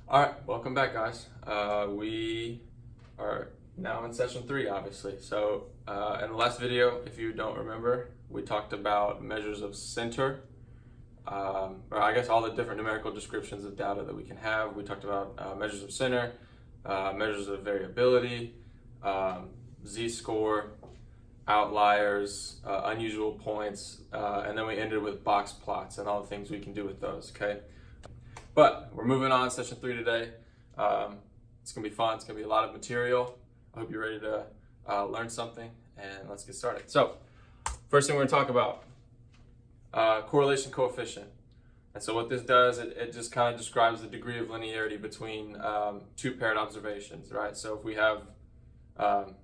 All right, welcome back, guys. We are now in session 3, obviously. So, in the last video, if you don't remember, we talked about measures of center, or I guess all the different numerical descriptions of data that we can have. We talked about measures of center, measures of variability, z-score, outliers, unusual points, and then we ended with box plots and all the things we can do with those, okay? But we're moving on, session 3 today. It's gonna be fun, it's gonna be a lot of material. I hope you're ready to learn something, and let's get started. So, first thing we're gonna talk about, correlation coefficient. And so what this does, it just kind of describes the degree of linearity between two paired observations, right? So if we have, and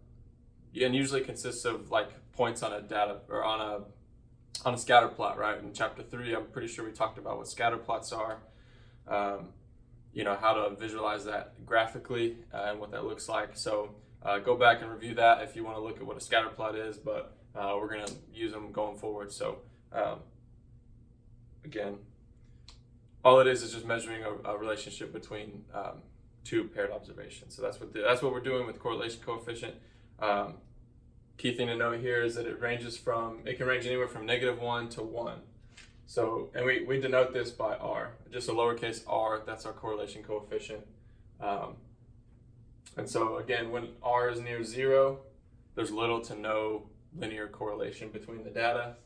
usually consists of like points on a data, or on a scatter plot, right? In chapter 3, I'm pretty sure we talked about what scatter plots are. How to visualize that graphically and what that looks like. So go back and review that if you want to look at what a scatter plot is, but we're going to use them going forward. So again, all it is just measuring a relationship between two paired observations. So that's what we're doing with correlation coefficient. Key thing to note here is that it can range anywhere from -1 to 1. So, and we denote this by R, just a lowercase r, that's our correlation coefficient. And so again, when R is near 0, there's little to no linear correlation between the data.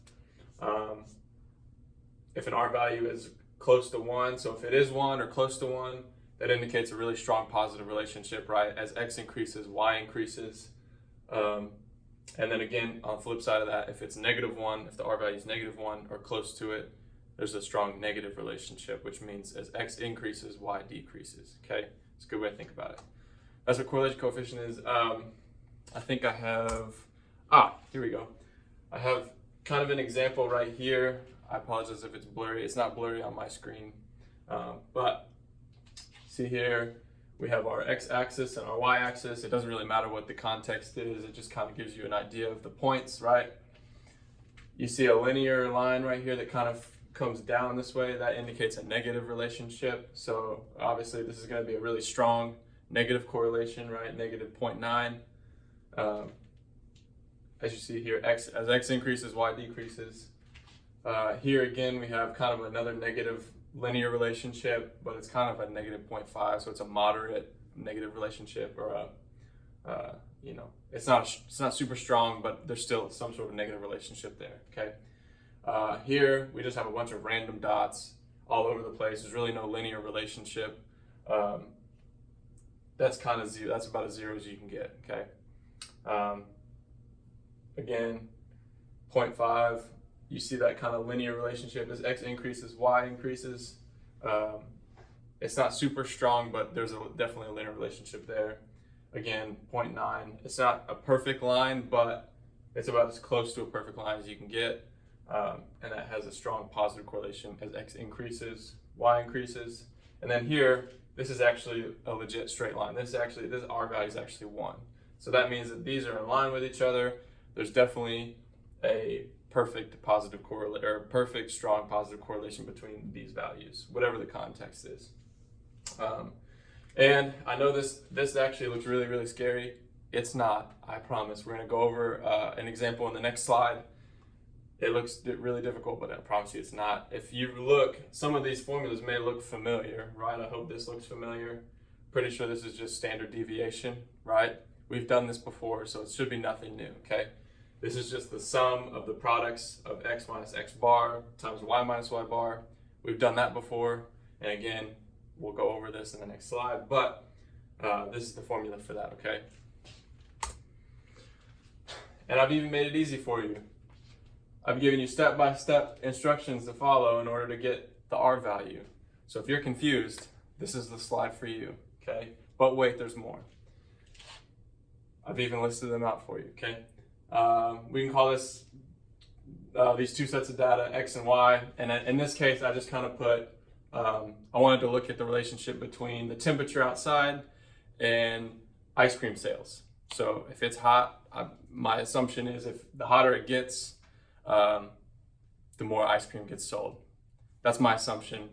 If an R value is close to 1, so if it is 1 or close to 1, that indicates a really strong positive relationship, right? As X increases, Y increases. And then again, on the flip side of that, if it's -1, if the R value is -1 or close to it, there's a strong negative relationship, which means as X increases, Y decreases, okay? It's a good way to think about it. That's what correlation coefficient is. I think I have, here we go. I have kind of an example right here. I apologize if it's blurry. It's not blurry on my screen, but see here, we have our x-axis and our y-axis. It doesn't really matter what the context is. It just kind of gives you an idea of the points, right? You see a linear line right here that kind of comes down this way. That indicates a negative relationship. So obviously this is going to be a really strong negative correlation, right? -0.9. As you see here, as x increases, y decreases. Here again, we have kind of another negative linear relationship, but it's kind of a -0.5, so it's a moderate negative relationship, or it's not super strong, but there's still some sort of negative relationship there. Okay. Here we just have a bunch of random dots all over the place. There's really no linear relationship. That's kind of zero. That's about as zero as you can get. Okay. Again, 0.5. You see that kind of linear relationship as X increases, Y increases. It's not super strong, but there's definitely a linear relationship there. Again, 0.9. It's not a perfect line, but it's about as close to a perfect line as you can get. And that has a strong positive correlation as X increases, Y increases. And then here, this is actually a legit straight line. This R value is actually 1. So that means that these are in line with each other. There's definitely a perfect positive correlation, or perfect strong positive correlation between these values, whatever the context is. And I know this actually looks really, really scary. It's not, I promise. We're gonna go over an example in the next slide. It looks really difficult, but I promise you it's not. If you look, some of these formulas may look familiar, right? I hope this looks familiar. Pretty sure this is just standard deviation, right? We've done this before, so it should be nothing new, okay? This is just the sum of the products of x minus x bar times y minus y bar. We've done that before, and again, we'll go over this in the next slide, but this is the formula for that, okay? And I've even made it easy for you. I've given you step-by-step instructions to follow in order to get the R value. So if you're confused, this is the slide for you, okay? But wait, there's more. I've even listed them out for you, okay? We can call this these two sets of data, X and Y. And in this case, I just kind of put, I wanted to look at the relationship between the temperature outside and ice cream sales. So if it's hot, my assumption is if the hotter it gets, the more ice cream gets sold. That's my assumption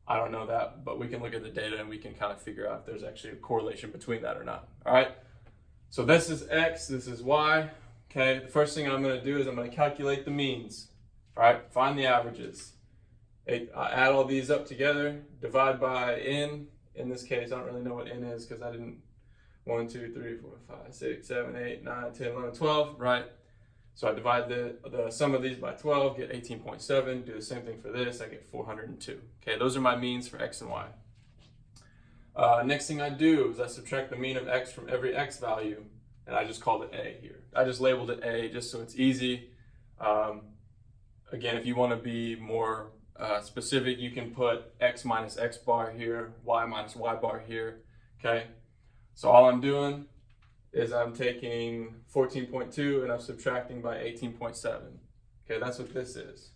I don't know that, but we can look at the data and we can kind of figure out if there's actually a correlation between that or not. All right. So this is X, this is Y. Okay. The first thing I'm going to do is I'm going to calculate the means. All right. Find the averages. I add all these up together, divide by N. In this case, I don't really know what N is because I didn't 1, 2, 3, 4, 5, 6, 7, 8, 9, 10, 11, 12, right? So I divide the sum of these by 12, get 18.7. Do the same thing for this, I get 402. Okay, those are my means for X and Y. Next thing I do is I subtract the mean of X from every X value, and I just called it A here. I just labeled it A just so it's easy. Again, if you want to be more specific, you can put X minus X bar here, Y minus Y bar here, okay? So all I'm doing is I'm taking 14.2 and I'm subtracting by 18.7. Okay, that's what this is.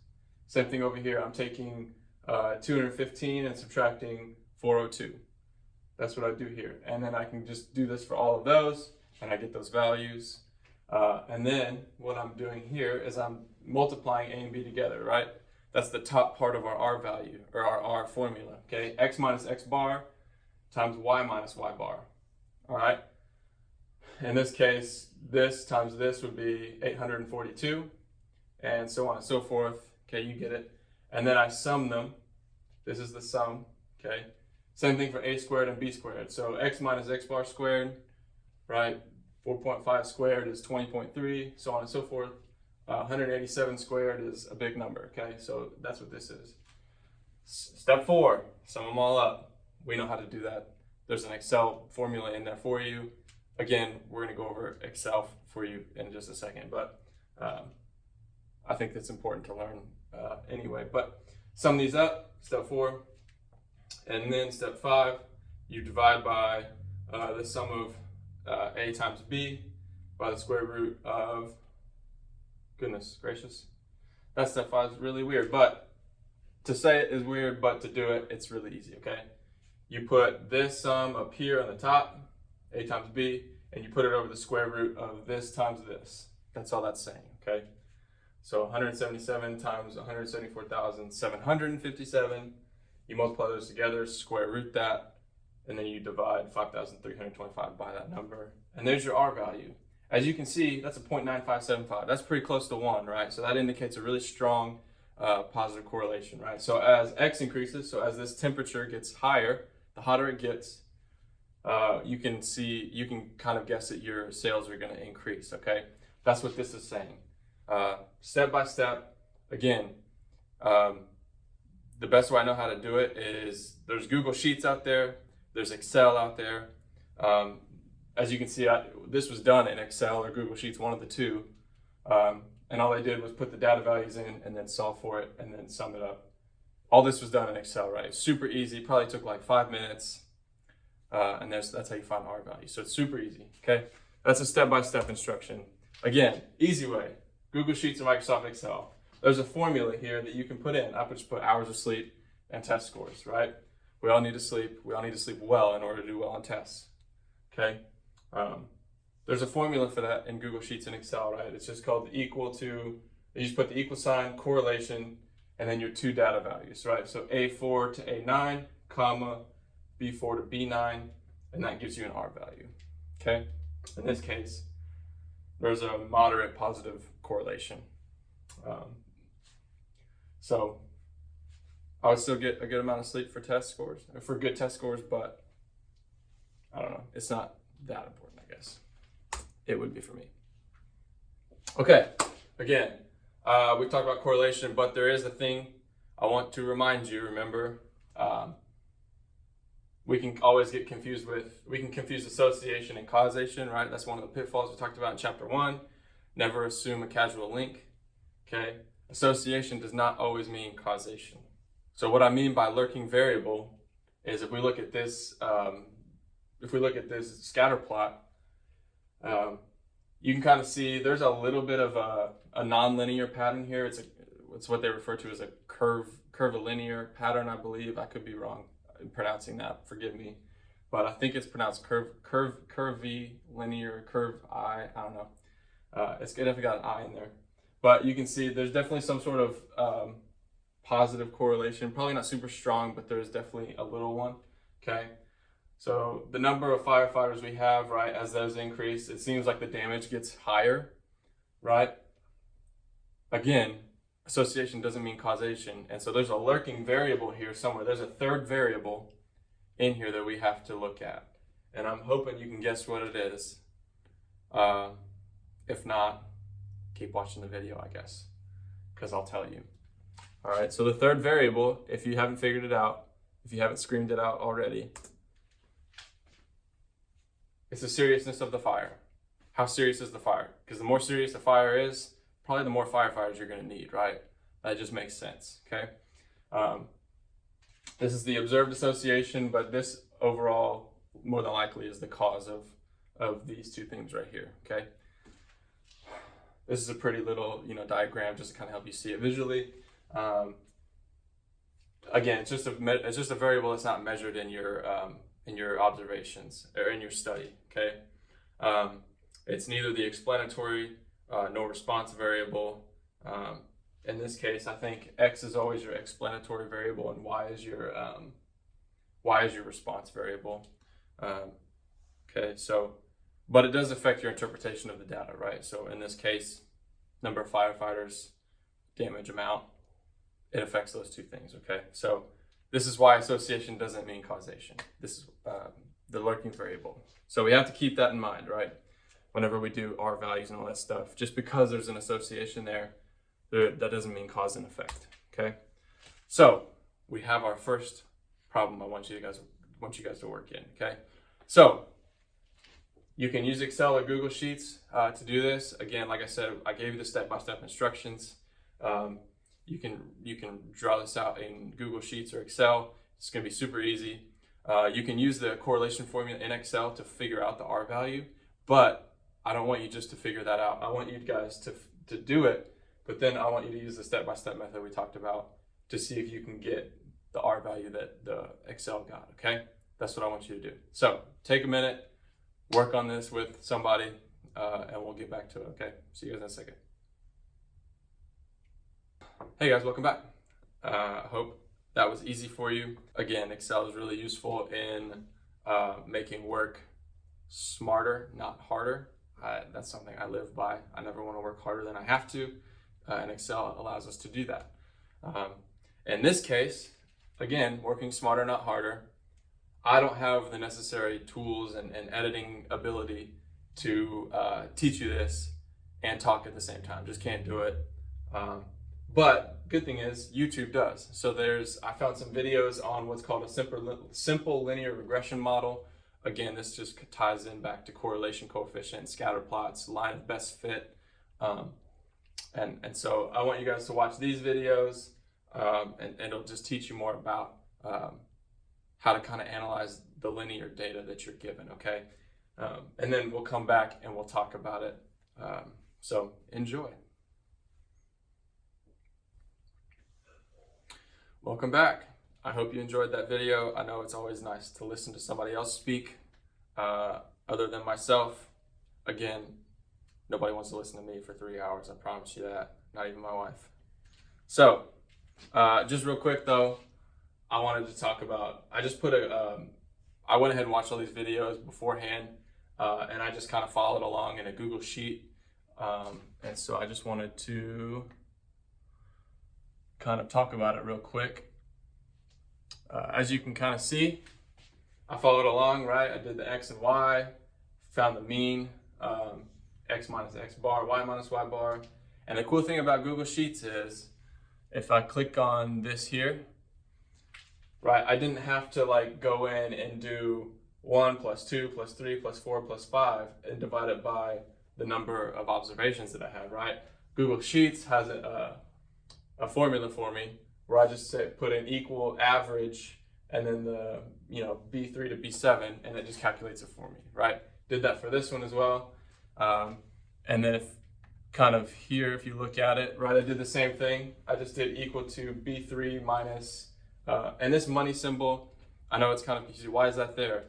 Same thing over here. I'm taking 215 and subtracting 402. That's what I do here. And then I can just do this for all of those and I get those values. And then what I'm doing here is I'm multiplying A and B together, right? That's the top part of our R value, or our R formula, okay? X minus X bar times Y minus Y bar, all right? In this case, this times this would be 842, and so on and so forth, okay? You get it. And then I sum them. This is the sum, okay? Same thing for A squared and B squared. So X minus X bar squared, right? 4.5 squared is 20.3, so on and so forth. 187 squared is a big number, okay? So that's what this is. Step 4, sum them all up. We know how to do that. There's an Excel formula in there for you. Again, we're gonna go over Excel for you in just a second, but I think it's important to learn anyway. But sum these up, step 4. And then step 5, you divide by the sum of A times B by the square root of, goodness gracious, that step 5 is really weird, but to say it is weird, but to do it, it's really easy, okay? You put this sum up here on the top, A times B, and you put it over the square root of this times this. That's all that's saying, okay? So 177 times 174,757, you multiply those together, square root that, and then you divide 5,325 by that number, and there's your R value. As you can see, that's a 0.9575. That's pretty close to 1, right? So that indicates a really strong positive correlation, right? So as X increases, so as this temperature gets higher, the hotter it gets, you can kind of guess that your sales are going to increase, okay? That's what this is saying. Step by step, again, the best way I know how to do it is there's Google Sheets out there, there's Excel out there. As you can see, this was done in Excel or Google Sheets, one of the two. And all I did was put the data values in and then solve for it and then sum it up. All this was done in Excel, right? Super easy, probably took like 5 minutes. And that's how you find R value. So it's super easy, okay? That's a step-by-step instruction. Again, easy way, Google Sheets and Microsoft Excel. There's a formula here that you can put in. I just put hours of sleep and test scores, right? We all need to sleep. We all need to sleep well in order to do well on tests, okay? There's a formula for that in Google Sheets and Excel, right? It's just called equal to, you just put the equal sign, correlation, and then your two data values, right? So A4 to A9, comma, B4 to B9, and that gives you an R value, okay? In this case, there's a moderate positive correlation. So I would still get a good amount of sleep for test scores, or for good test scores, but I don't know, it's not that important, I guess. It would be for me. Okay, again, we talked about correlation, but there is a thing I want to remind you, remember, we can always get confused with, we can confuse association and causation, right? That's one of the pitfalls we talked about in chapter 1. Never assume a causal link, okay? Association does not always mean causation. So what I mean by lurking variable is if we look at this scatter plot, you can kind of see there's a little bit of a nonlinear pattern here. It's what they refer to as a curvilinear pattern, I believe. I could be wrong in pronouncing that, forgive me. But I think it's pronounced curvilinear, I don't know. It's definitely got an I in there. But you can see there's definitely some sort of positive correlation, probably not super strong, but there's definitely a little one, okay? So the number of firefighters we have, right, as those increase, it seems like the damage gets higher, right? Again, association doesn't mean causation. And so there's a lurking variable here somewhere. There's a third variable in here that we have to look at. And I'm hoping you can guess what it is. If not, keep watching the video, I guess, because I'll tell you. All right, so the third variable, if you haven't figured it out, if you haven't screamed it out already, it's the seriousness of the fire. How serious is the fire? Because the more serious the fire is, probably the more firefighters you're going to need, right? That just makes sense, okay? This is the observed association, but this overall more than likely is the cause of these two things right here, okay? This is a pretty little, diagram just to kind of help you see it visually. Again, it's just a variable that's not measured in your observations or in your study, okay? It's neither the explanatory nor response variable. In this case, I think X is always your explanatory variable and Y is your response variable. Okay, so, but it does affect your interpretation of the data, right? So in this case, number of firefighters, damage amount, it affects those two things, okay? So this is why association doesn't mean causation. This is the lurking variable. So we have to keep that in mind, right? Whenever we do R values and all that stuff, just because there's an association there, that doesn't mean cause and effect, okay? So we have our first problem I want you guys to work in, okay? So you can use Excel or Google Sheets to do this. Again, like I said, I gave you the step-by-step instructions. You can draw this out in Google Sheets or Excel. It's gonna be super easy. You can use the correlation formula in Excel to figure out the R value, but I don't want you just to figure that out. I want you guys to do it, but then I want you to use the step-by-step method we talked about to see if you can get the R value that the Excel got, okay? That's what I want you to do. So take a minute, work on this with somebody, and we'll get back to it, okay? See you guys in a second. Hey guys, welcome back. Hope that was easy for you. Again, Excel is really useful in making work smarter, not harder. That's something I live by. I never want to work harder than I have to, and Excel allows us to do that. In this case, again, working smarter, not harder. I don't have the necessary tools and editing ability to teach you this and talk at the same time. Just can't do it. But good thing is YouTube does. So I found some videos on what's called a simple linear regression model. Again, this just ties in back to correlation coefficient, scatter plots, line of best fit. And so I want you guys to watch these videos, and it'll just teach you more about how to kind of analyze the linear data that you're given, okay? And then we'll come back and we'll talk about it. So enjoy. Welcome back. I hope you enjoyed that video. I know it's always nice to listen to somebody else speak other than myself. Again, nobody wants to listen to me for 3 hours, I promise you that, not even my wife. So, just real quick though, I wanted to talk about, I went ahead and watched all these videos beforehand, and I just kind of followed along in a Google Sheet. And so I just wanted to kind of talk about it real quick. As you can kind of see, I followed along, right? I did the X and Y, found the mean, X minus X bar, Y minus Y bar. And the cool thing about Google Sheets is, if I click on this here, right, I didn't have to like go in and do 1 plus 2 plus 3 plus 4 plus 5 and divide it by the number of observations that I had, right? Google Sheets has a formula for me where I just put in equal average and then the B3 to B7, and it just calculates it for me, right? Did that for this one as well. And then if you look at it, right, I did the same thing. I just did equal to B3 minus, and this money symbol, I know it's kind of confusing. Why is that there?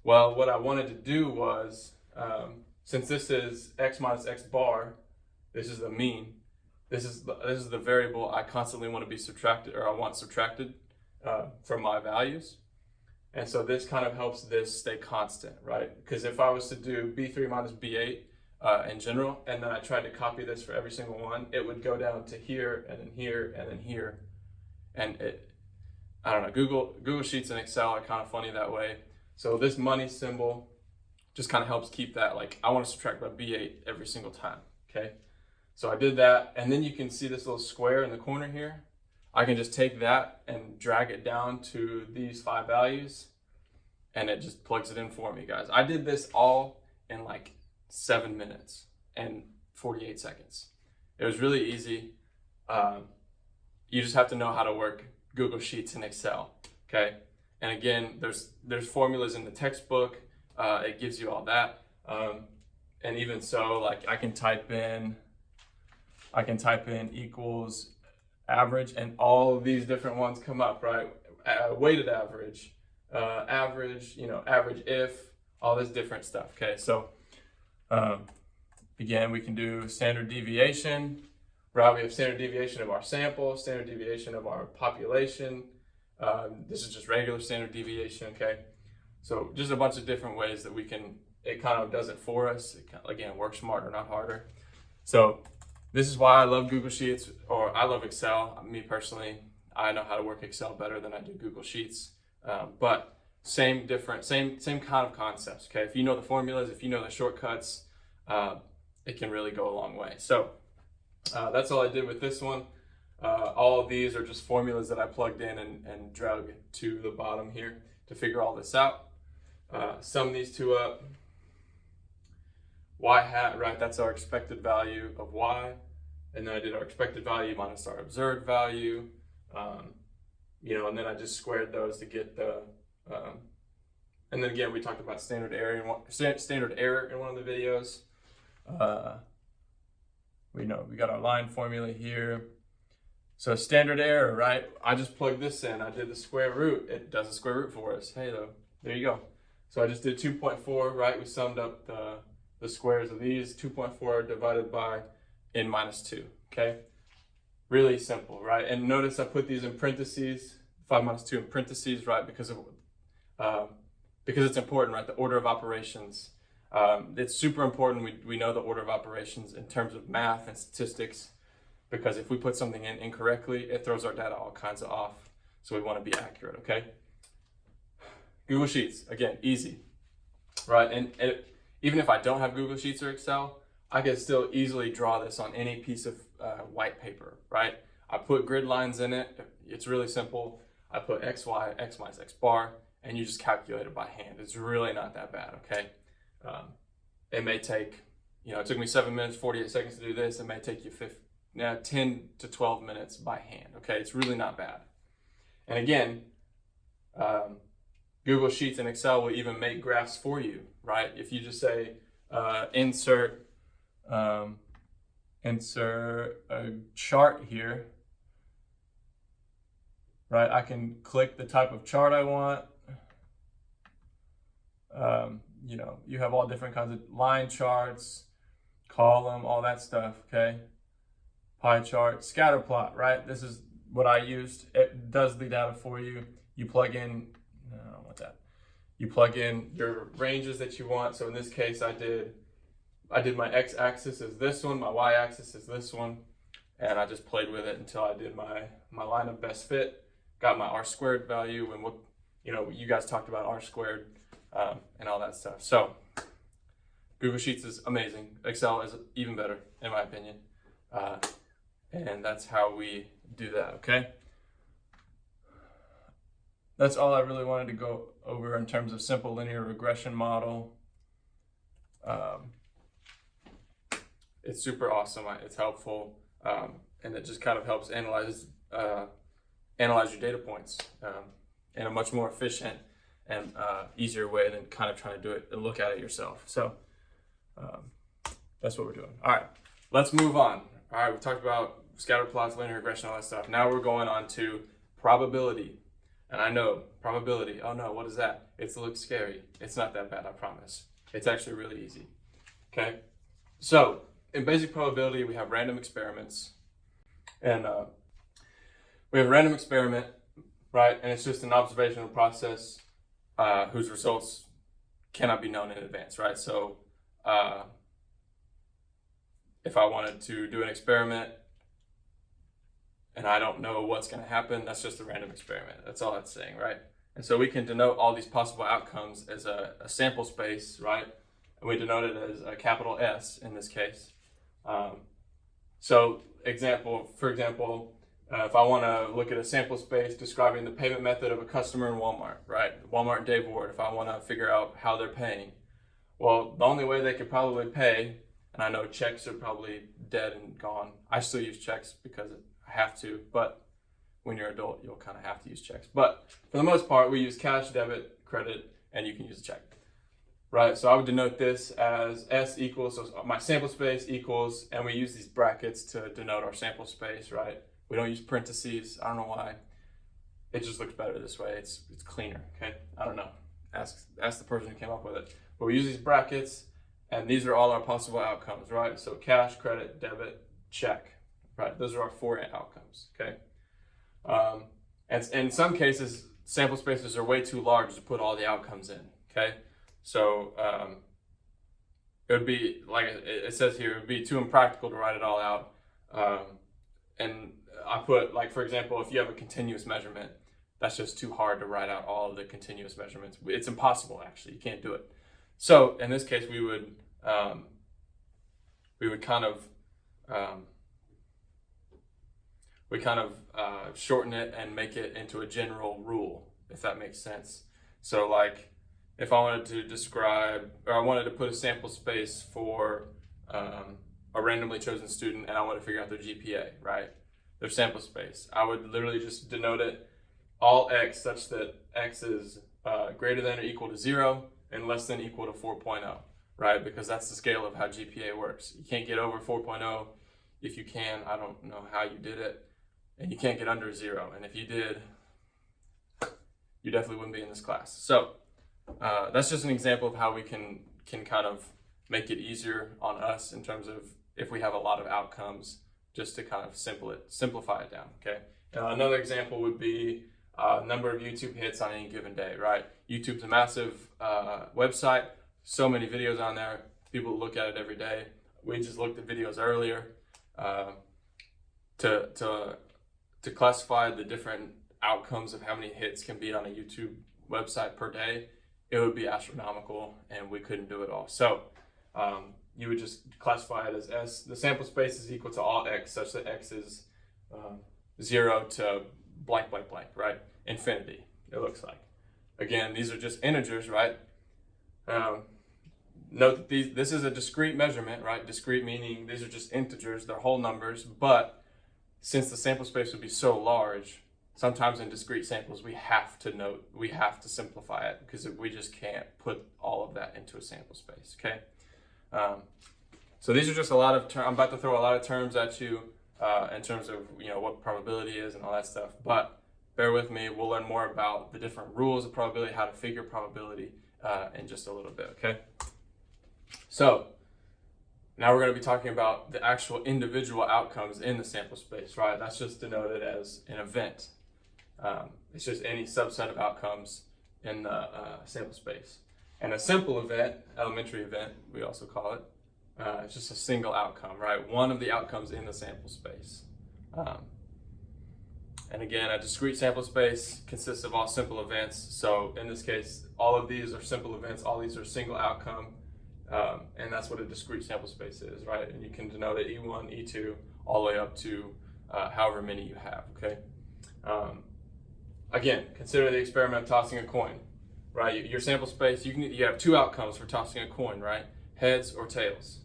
Well, what I wanted to do was, since this is X minus X bar, this is the mean, this is the variable I constantly want to be subtracted, or I want subtracted from my values. And so this kind of helps this stay constant, right? Because if I was to do B3 minus B8 in general, and then I tried to copy this for every single one, it would go down to here, and then here, and then here. And I don't know, Google Sheets and Excel are kind of funny that way. So this money symbol just kind of helps keep that, like, I want to subtract by B8 every single time, okay? So I did that, and then you can see this little square in the corner here. I can just take that and drag it down to these 5 values, and it just plugs it in for me, guys. I did this all in like 7 minutes and 48 seconds. It was really easy. You just have to know how to work Google Sheets and Excel, okay? And again, there's formulas in the textbook. It gives you all that. And even so, like I can type in equals average, and all of these different ones come up, right? Weighted average, average, average if, all this different stuff, okay? So again, we can do standard deviation, right? We have standard deviation of our sample, standard deviation of our population. This is just regular standard deviation, okay? So just a bunch of different ways that it kind of does it for us. It, again, work smarter, not harder. So this is why I love Google Sheets, or I love Excel. Me personally, I know how to work Excel better than I do Google Sheets. But same kind of concepts, okay? If you know the formulas, if you know the shortcuts, it can really go a long way. So that's all I did with this one. All of these are just formulas that I plugged in and drug to the bottom here to figure all this out. Sum these two up. Y hat, right, that's our expected value of Y. And then I did our expected value minus our observed value. And then I just squared those to get the, and then again, we talked about standard error in one of the videos. We got our line formula here. So standard error, right? I just plugged this in. I did the square root. It does a square root for us. Hey, though, there you go. So I just did 2.4, right? We summed up the squares of these. 2.4 divided by n minus 2, okay? Really simple, right? And notice I put these in parentheses, 5 minus 2 in parentheses, right? Because it's important, right? The order of operations. It's super important we know the order of operations in terms of math and statistics, because if we put something in incorrectly, it throws our data all kinds of off. So we want to be accurate, okay? Google Sheets, again, easy, right? And even if I don't have Google Sheets or Excel, I can still easily draw this on any piece of white paper, right? I put grid lines in it. It's really simple. I put X, Y, X minus X bar, and you just calculate it by hand. It's really not that bad, okay? It may take, it took me 7 minutes, 48 seconds to do this. It may take you 10 to 12 minutes by hand, okay? It's really not bad. And again, Google Sheets and Excel will even make graphs for you, right? If you just say insert a chart here, right? I can click the type of chart I want. You have all different kinds of line charts, column, all that stuff, okay? Pie chart, scatter plot, right? This is what I used. It does the data for you. You plug in, no, I don't want that. You plug in your ranges that you want. So in this case, I did my x-axis is this one, my y-axis is this one, and I just played with it until I did my line of best fit, got my r-squared value, and you guys talked about r-squared and all that stuff. So Google Sheets is amazing. Excel is even better, in my opinion. And that's how we do that, okay? That's all I really wanted to go over in terms of simple linear regression model. It's super awesome. It's helpful, and it just kind of helps analyze your data points in a much more efficient and easier way than kind of trying to do it and look at it yourself. So that's what we're doing. All right, let's move on. All right, we talked about scatter plots, linear regression, all that stuff. Now we're going on to probability. And I know, probability, oh no, what is that? It looks scary. It's not that bad, I promise. It's actually really easy, okay? So, in basic probability, we have random experiments. And we have a random experiment, right? And it's just an observational process whose results cannot be known in advance, right? So if I wanted to do an experiment and I don't know what's going to happen, that's just a random experiment. That's all it's saying, right? And so we can denote all these possible outcomes as a sample space, right? And we denote it as a capital S in this case. So for example, if I want to look at a sample space describing the payment method of a customer in Walmart, right? Walmart and Dave Ward, if I want to figure out how they're paying, well, the only way they could probably pay, and I know checks are probably dead and gone. I still use checks because I have to, but when you're an adult, you'll kind of have to use checks. But for the most part, we use cash, debit, credit, and you can use a check, right? So I would denote this as S equals, so my sample space equals, and we use these brackets to denote our sample space, right? We don't use parentheses. I don't know why. It just looks better this way. It's cleaner, okay? I don't know. Ask the person who came up with it. But we use these brackets, and these are all our possible outcomes, right? So cash, credit, debit, check, right? Those are our 4 outcomes, okay? And in some cases, sample spaces are way too large to put all the outcomes in, okay? So it would be, like it says here, it would be too impractical to write it all out. And I put, like, for example, if you have a continuous measurement, that's just too hard to write out all of the continuous measurements. It's impossible, actually. You can't do it. So in this case, we would kind of shorten it and make it into a general rule, if that makes sense. So like, if I wanted to describe, or I wanted to put a sample space for a randomly chosen student and I want to figure out their GPA, right? Their sample space, I would literally just denote it all X such that X is greater than or equal to 0 and less than or equal to 4.0, right? Because that's the scale of how GPA works. You can't get over 4.0. If you can, I don't know how you did it. And you can't get under 0. And if you did, you definitely wouldn't be in this class. So that's just an example of how we can kind of make it easier on us in terms of if we have a lot of outcomes, just to kind of simplify it down, okay? Another example would be number of YouTube hits on any given day, right? YouTube's a massive website, so many videos on there. People look at it every day. We just looked at videos earlier to classify the different outcomes of how many hits can be on a YouTube website per day. It would be astronomical, and we couldn't do it all. So you would just classify it as S. The sample space is equal to all X, such that X is 0 to blank, blank, blank, right? Infinity, it looks like. Again, these are just integers, right? Note that this is a discrete measurement, right? Discrete meaning these are just integers, they're whole numbers, but since the sample space would be so large, sometimes in discrete samples we have to simplify it because we just can't put all of that into a sample space, okay? So these are just a lot of I'm about to throw a lot of terms at you in terms of what probability is and all that stuff, but bear with me. We'll learn more about the different rules of probability, how to figure probability in just a little bit, okay? So now we're going to be talking about the actual individual outcomes in the sample space, right? That's just denoted as an event. It's just any subset of outcomes in the sample space. And a simple event, elementary event, we also call it, it's just a single outcome, right? One of the outcomes in the sample space. And again, a discrete sample space consists of all simple events. So in this case, all of these are simple events, all these are single outcome. And that's what a discrete sample space is, right? And you can denote it E1, E2, all the way up to however many you have, okay? Again, consider the experiment of tossing a coin, right? Your sample space, you have 2 outcomes for tossing a coin, right? Heads or tails,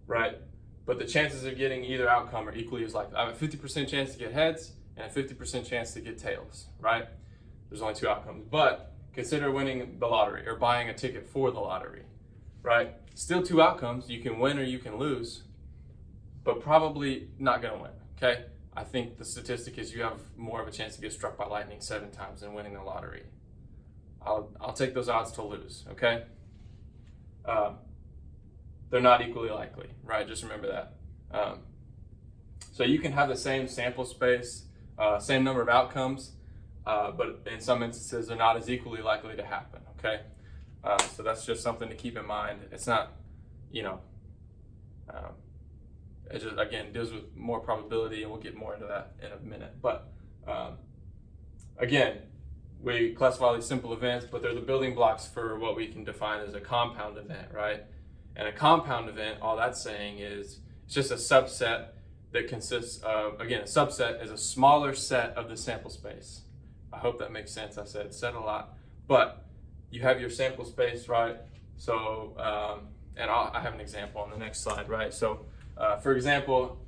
right? But the chances of getting either outcome are equally as likely. I have a 50% chance to get heads and a 50% chance to get tails, right? There's only 2 outcomes. But consider winning the lottery or buying a ticket for the lottery, right? Still 2 outcomes. You can win or you can lose, but probably not going to win, okay? I think the statistic is you have more of a chance to get struck by lightning 7 times than winning the lottery. I'll take those odds to lose, okay? They're not equally likely, right? Just remember that. So you can have the same sample space, same number of outcomes, but in some instances they're not as equally likely to happen, okay? So that's just something to keep in mind. It's not, you know, it just, again, deals with more probability, and we'll get more into that in a minute. But again, we classify these simple events, but they're the building blocks for what we can define as a compound event, right? And a compound event, all that's saying is it's just a subset that consists of, again, a subset is a smaller set of the sample space. I hope that makes sense. I said set a lot, but you have your sample space, right? So, and I have an example on the next slide, right? So, for example,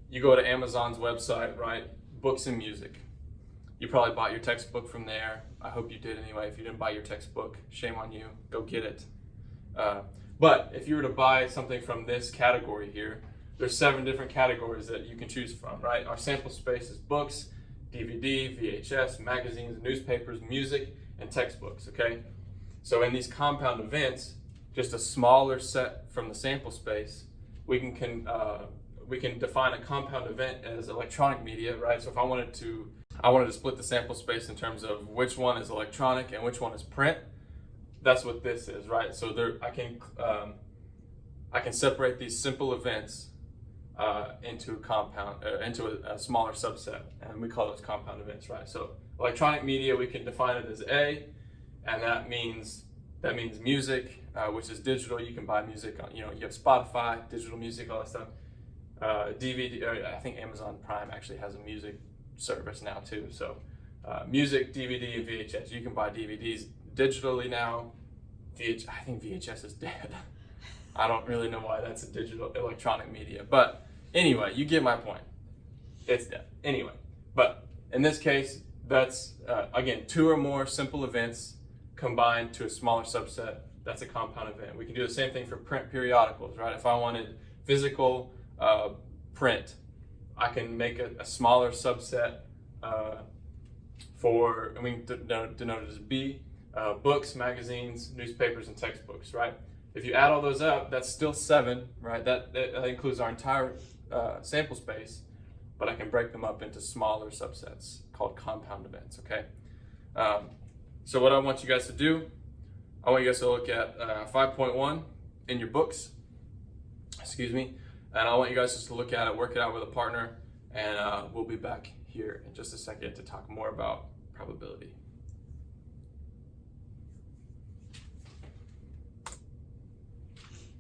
you go to Amazon's website, right? Books and music. You probably bought your textbook from there. I hope you did anyway. If you didn't buy your textbook, shame on you. Go get it. But if you were to buy something from this category here, there's 7 different categories that you can choose from, right? Our sample space is books, DVD, VHS, magazines, newspapers, music, and textbooks, okay? So in these compound events, just a smaller set from the sample space, we can define a compound event as electronic media, right? So if I wanted to split the sample space in terms of which one is electronic and which one is print, that's what this is, right? So I can separate these simple events into a smaller subset, and we call those compound events, right? So electronic media, we can define it as A, and that means music, which is digital. You can buy music on, you have Spotify, digital music, all that stuff. DVD, I think Amazon Prime actually has a music service now too. So music, DVD, and VHS. You can buy DVDs digitally now. I think VHS is dead. I don't really know why that's a digital electronic media, but anyway, you get my point. It's dead. Anyway, but in this case, that's again 2 or more simple events combined to a smaller subset. That's a compound event. We can do the same thing for print periodicals, right? If I wanted physical print, I can make a smaller subset and we can denote it as B, books, magazines, newspapers, and textbooks, right? If you add all those up, that's still 7, right? That includes our entire sample space, but I can break them up into smaller subsets called compound events, okay? So what I want you guys to do, I want you guys to look at 5.1 in your books, and I want you guys just to look at it, work it out with a partner, and we'll be back here in just a second to talk more about probability.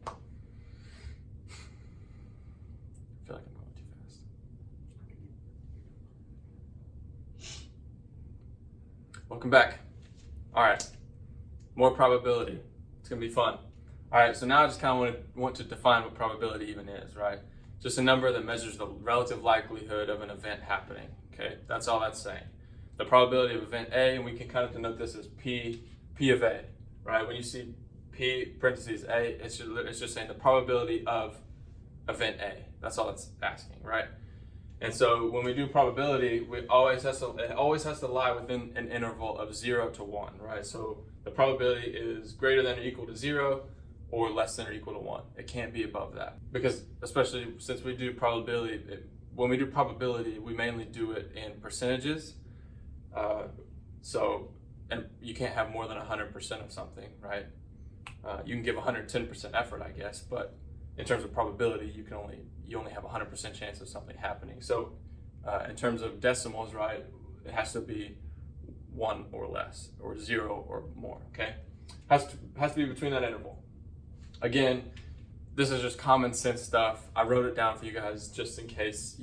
I feel like I'm going too fast. Welcome back. All right, more probability. It's gonna be fun. All right, so now I just kind of want to define what probability even is, right? Just a number that measures the relative likelihood of an event happening, okay? That's all that's saying. The probability of event A, and we can kind of denote this as P of A, right? When you see P parentheses A, it's just saying the probability of event A. That's all it's asking, right? And so when we do probability, it always has to lie within an interval of 0 to 1, right? So the probability is greater than or equal to 0 or less than or equal to 1. It can't be above that, because especially since we do probability, when we do probability, we mainly do it in percentages. And you can't have more than 100% of something, right? You can give 110% effort, I guess, but in terms of probability, you only have 100% chance of something happening. So in terms of decimals, right, it has to be 1 or less, or 0 or more, okay? Has to be between that interval. Again, this is just common sense stuff. I wrote it down for you guys just in case,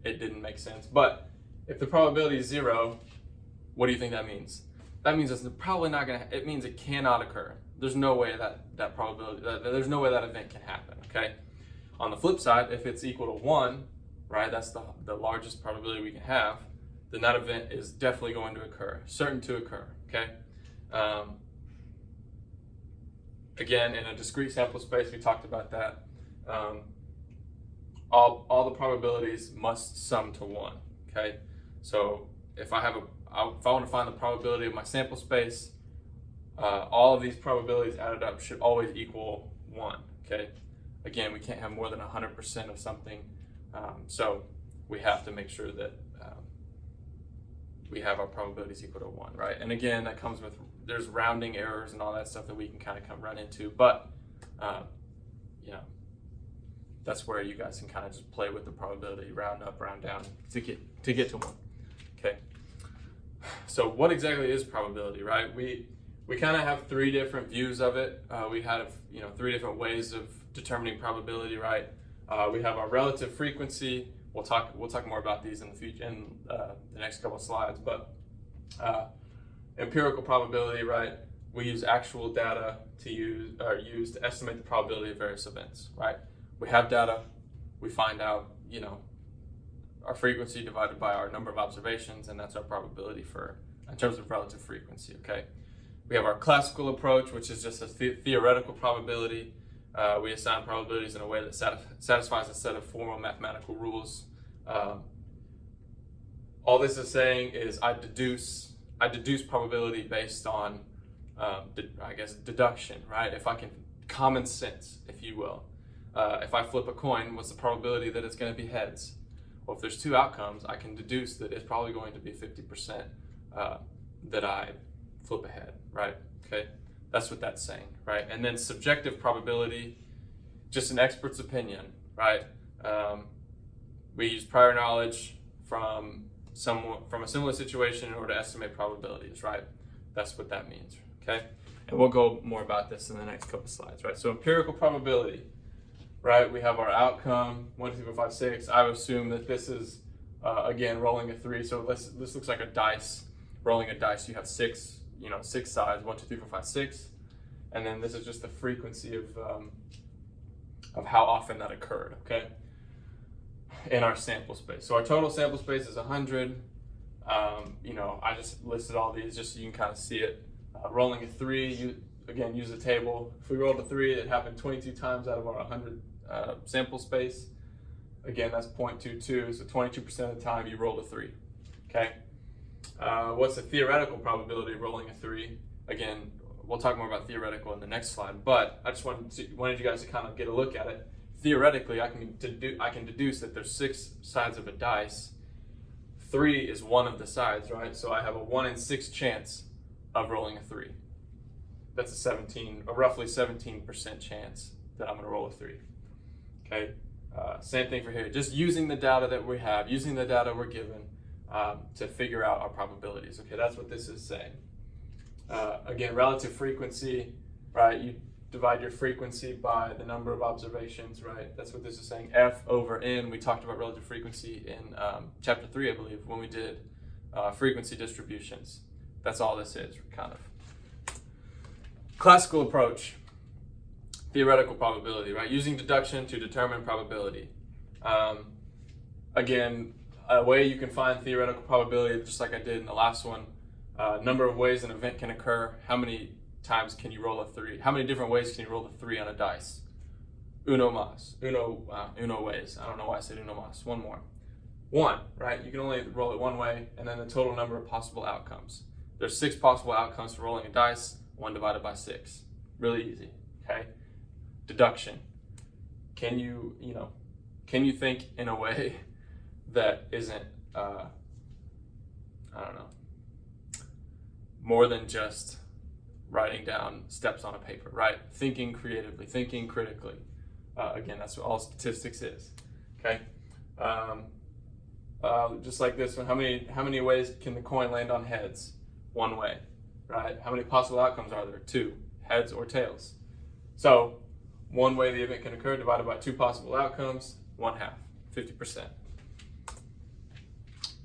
it didn't make sense. But if the probability is 0, what do you think that means? That means it's probably not it means it cannot occur. There's no way there's no way that event can happen, okay? On the flip side, if it's equal to 1, right, that's the largest probability we can have, then that event is definitely going to occur, certain to occur, okay? Again, in a discrete sample space, we talked about that. All the probabilities must sum to 1, okay? So if I want to find the probability of my sample space, all of these probabilities added up should always equal 1, okay? Again, we can't have more than 100% of something. So we have to make sure that we have our probabilities equal to 1, right? And again, that comes with, there's rounding errors and all that stuff that we can kind of run into, but you know, that's where you guys can kind of just play with the probability, round up, round down to get to 1. Okay. So what exactly is probability, right? We kind of have 3 different views of it. We have 3 different ways of determining probability, right? We have our relative frequency. We'll talk more about these in the future, in the next couple of slides. But empirical probability, right? We use actual data to use to estimate the probability of various events, right? We have data. We find out, our frequency divided by our number of observations, and that's our probability in terms of relative frequency. Okay. We have our classical approach, which is just a theoretical probability. We assign probabilities in a way that satisfies a set of formal mathematical rules. All this is saying is I deduce probability based on, deduction, right? If I can, common sense, if you will. If I flip a coin, what's the probability that it's going to be heads? Well, if there's 2 outcomes, I can deduce that it's probably going to be 50% that I flip a head, right? Okay. That's what that's saying, right? And then subjective probability, just an expert's opinion, right? We use prior knowledge from a similar situation in order to estimate probabilities, right? That's what that means, okay? And we'll go more about this in the next couple slides, right? So empirical probability, right? We have our outcome, 1, 2, 3, 4, 5, 6. I would assume that this is, again, rolling a 3. So this looks like a dice. Rolling a dice, you have 6 sides, 1, 2, 3, 4, 5, 6. And then this is just the frequency of how often that occurred, okay? In our sample space. So our total sample space is 100. I just listed all these just so you can kind of see it. Rolling a 3, use a table. If we rolled a 3, it happened 22 times out of our 100 sample space. Again, that's 0.22, so 22% of the time you rolled a 3, okay? What's the theoretical probability of rolling a 3? Again, we'll talk more about theoretical in the next slide, but I just wanted you guys to kind of get a look at it. Theoretically, I can deduce that there's 6 sides of a dice. 3 is one of the sides, right? So I have a 1 in 6 chance of rolling a 3. That's a roughly 17% chance that I'm going to roll a 3. Okay. Same thing for here. Just using the data that we have, using the data we're given to figure out our probabilities. Okay, that's what this is saying. Again, relative frequency, right? You divide your frequency by the number of observations, right? That's what this is saying. F over N. We talked about relative frequency in chapter 3, I believe, when we did frequency distributions. That's all this is, kind of. Classical approach, theoretical probability, right? Using deduction to determine probability. Again, a way you can find theoretical probability, just like I did in the last one, number of ways an event can occur. How many times can you roll a 3? How many different ways can you roll a 3 on a dice? Uno ways. I don't know why I said uno mas. One more. 1, right? You can only roll it one way, and then the total number of possible outcomes. There's 6 possible outcomes for rolling a dice. 1 divided by 6. Really easy, okay? Deduction. Can you think in a way that isn't, more than just writing down steps on a paper, right? Thinking creatively, thinking critically. Again, that's what all statistics is, okay? Just like this one, how many ways can the coin land on heads? 1 way, right? How many possible outcomes are there? 2, heads or tails. So 1 way the event can occur divided by 2 possible outcomes, 1/2, 50%.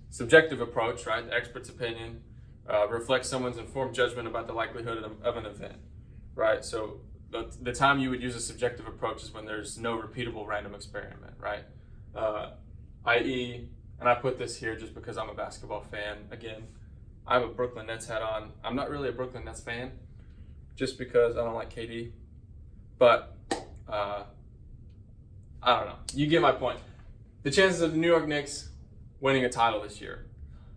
Subjective approach, right? The expert's opinion reflects someone's informed judgment about the likelihood of an event, right? So the time you would use a subjective approach is when there's no repeatable random experiment, right? I.e., and I put this here just because I'm a basketball fan. Again, I have a Brooklyn Nets hat on. I'm not really a Brooklyn Nets fan just because I don't like KD, but I don't know. You get my point. The chances of the New York Knicks winning a title this year,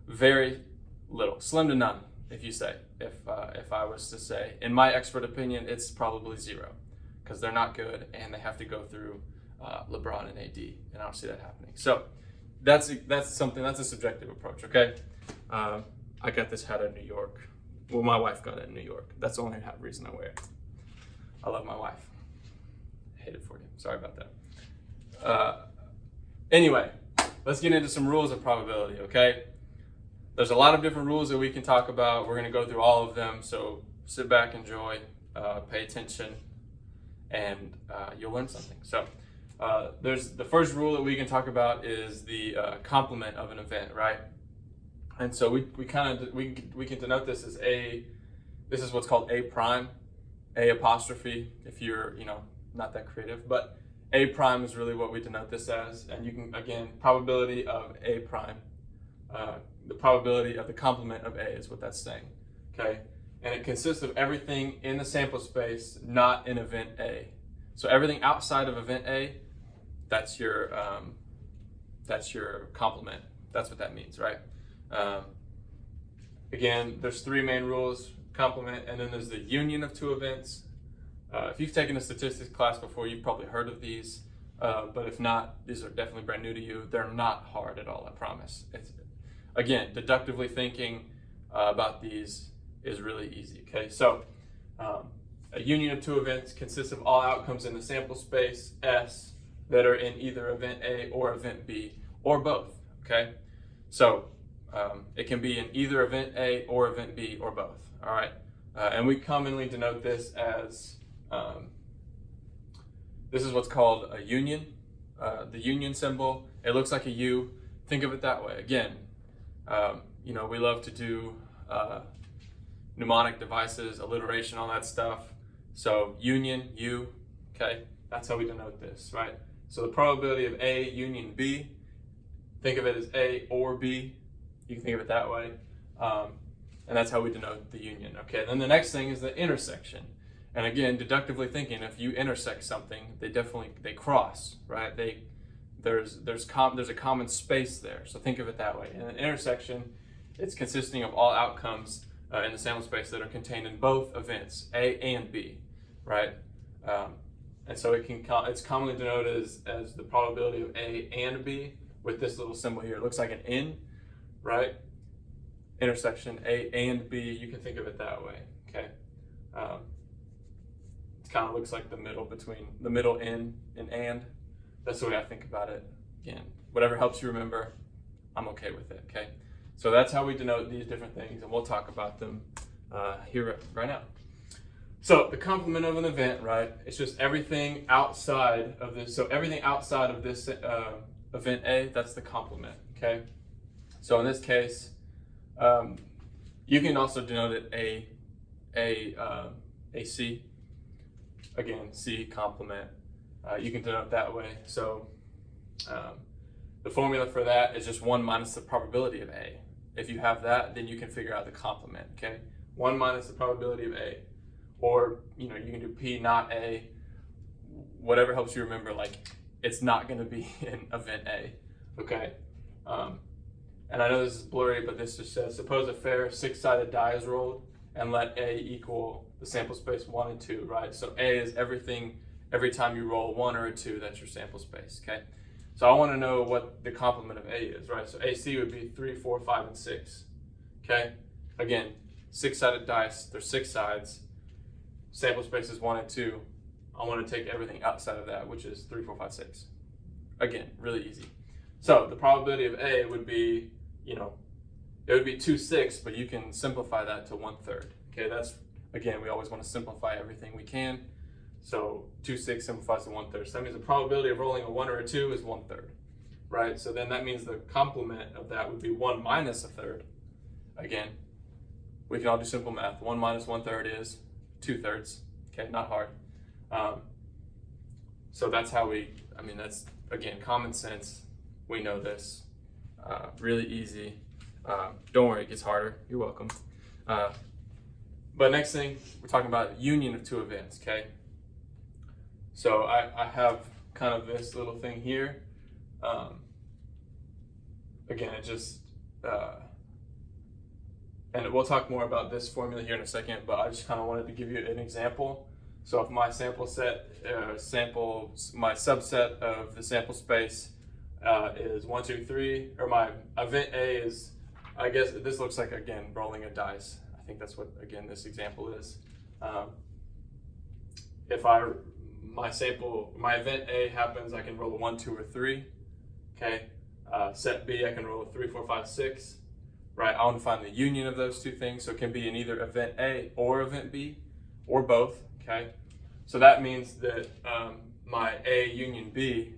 very little, slim to none, if you say. If I was to say, in my expert opinion, it's probably 0, because they're not good and they have to go through LeBron and AD, and I don't see that happening. So that's a subjective approach, okay? I got this hat in New York. Well, my wife got it in New York. That's the only reason I wear it. I love my wife. I hate it for you. Sorry about that. Anyway, let's get into some rules of probability, okay? There's a lot of different rules that we can talk about. We're gonna go through all of them, so sit back, enjoy, pay attention, and you'll learn something. So there's the first rule that we can talk about is the complement of an event, right? And so we can denote this as this is what's called A prime, A apostrophe, if you're, not that creative, but A prime is really what we denote this as. And you can, again, probability of A prime, the probability of the complement of A is what that's saying, okay? And it consists of everything in the sample space, not in event A. So everything outside of event A, that's your complement. That's what that means, right? Again, there's three main rules: complement, and then there's the union of two events. If you've taken a statistics class before, you've probably heard of these, but if not, these are definitely brand new to you. They're not hard at all, I promise. Again, deductively thinking about these is really easy, okay? So a union of two events consists of all outcomes in the sample space, S, that are in either event A or event B, or both, okay? So it can be in either event A or event B or both, all right? And we commonly denote this as, this is what's called a union. The union symbol, it looks like a U. Think of it that way. Again, we love to do mnemonic devices, alliteration, all that stuff. So union, U, okay? That's how we denote this, right? So the probability of A union B, think of it as A or B. You can think of it that way. And that's how we denote the union, okay? And then the next thing is the intersection. And again, deductively thinking, if you intersect something, they cross, right? There's a common space there. So think of it that way. And an intersection, it's consisting of all outcomes in the sample space that are contained in both events, A and B, right? And so it's commonly denoted as the probability of A and B with this little symbol here. It looks like an N, right? Intersection A and B, you can think of it that way, okay? It kind of looks like the middle between the middle N and. That's the way I think about it. Again, whatever helps you remember, I'm okay with it, okay? So that's how we denote these different things, and we'll talk about them here right now. So the complement of an event, right? It's just everything outside of this. So everything outside of this event A, that's the complement, okay? So in this case, you can also denote it AC. Again, C, complement. You can denote that way. So the formula for that is just 1 minus the probability of A. If you have that, then you can figure out the complement, okay? 1 minus the probability of A. Or, you can do P not A. Whatever helps you remember, like, it's not gonna be in event A, okay? And I know this is blurry, but this just says, suppose a fair 6-sided die is rolled and let A equal the sample space 1 and 2, right? So A is everything, every time you roll 1 or a 2, that's your sample space, okay? So I want to know what the complement of A is, right? So AC would be 3, 4, 5, and 6, okay? Again, 6-sided dice, there's 6 sides. Sample space is 1 and 2. I want to take everything outside of that, which is 3, 4, 5, 6. Again, really easy. So the probability of A would be, it would be 2, 6, but you can simplify that to 1/3. Okay, that's, again, we always want to simplify everything we can. So 2, 6 simplifies to 1/3. So that means the probability of rolling a 1 or a 2 is 1/3, right? So then that means the complement of that would be 1 minus 1/3. Again, we can all do simple math. 1 minus 1/3 is 2/3. Okay, not hard. So that's how that's, again, common sense. We know this. Really easy. Don't worry, it gets harder. You're welcome. But next thing, we're talking about union of two events, okay? So I have kind of this little thing here. Again, it just, and we'll talk more about this formula here in a second, but I just kind of wanted to give you an example. So if my sample set, my subset of the sample space is 1, 2, 3, or my event A is, I guess this looks like, again, rolling a dice. I think that's what, again, this example is. If my event A happens, I can roll a 1, 2, or 3. Okay. Set B, I can roll a 3, 4, 5, 6. Right. I want to find the union of those two things. So it can be in either event A or event B, or both. Okay. So that means that my A union B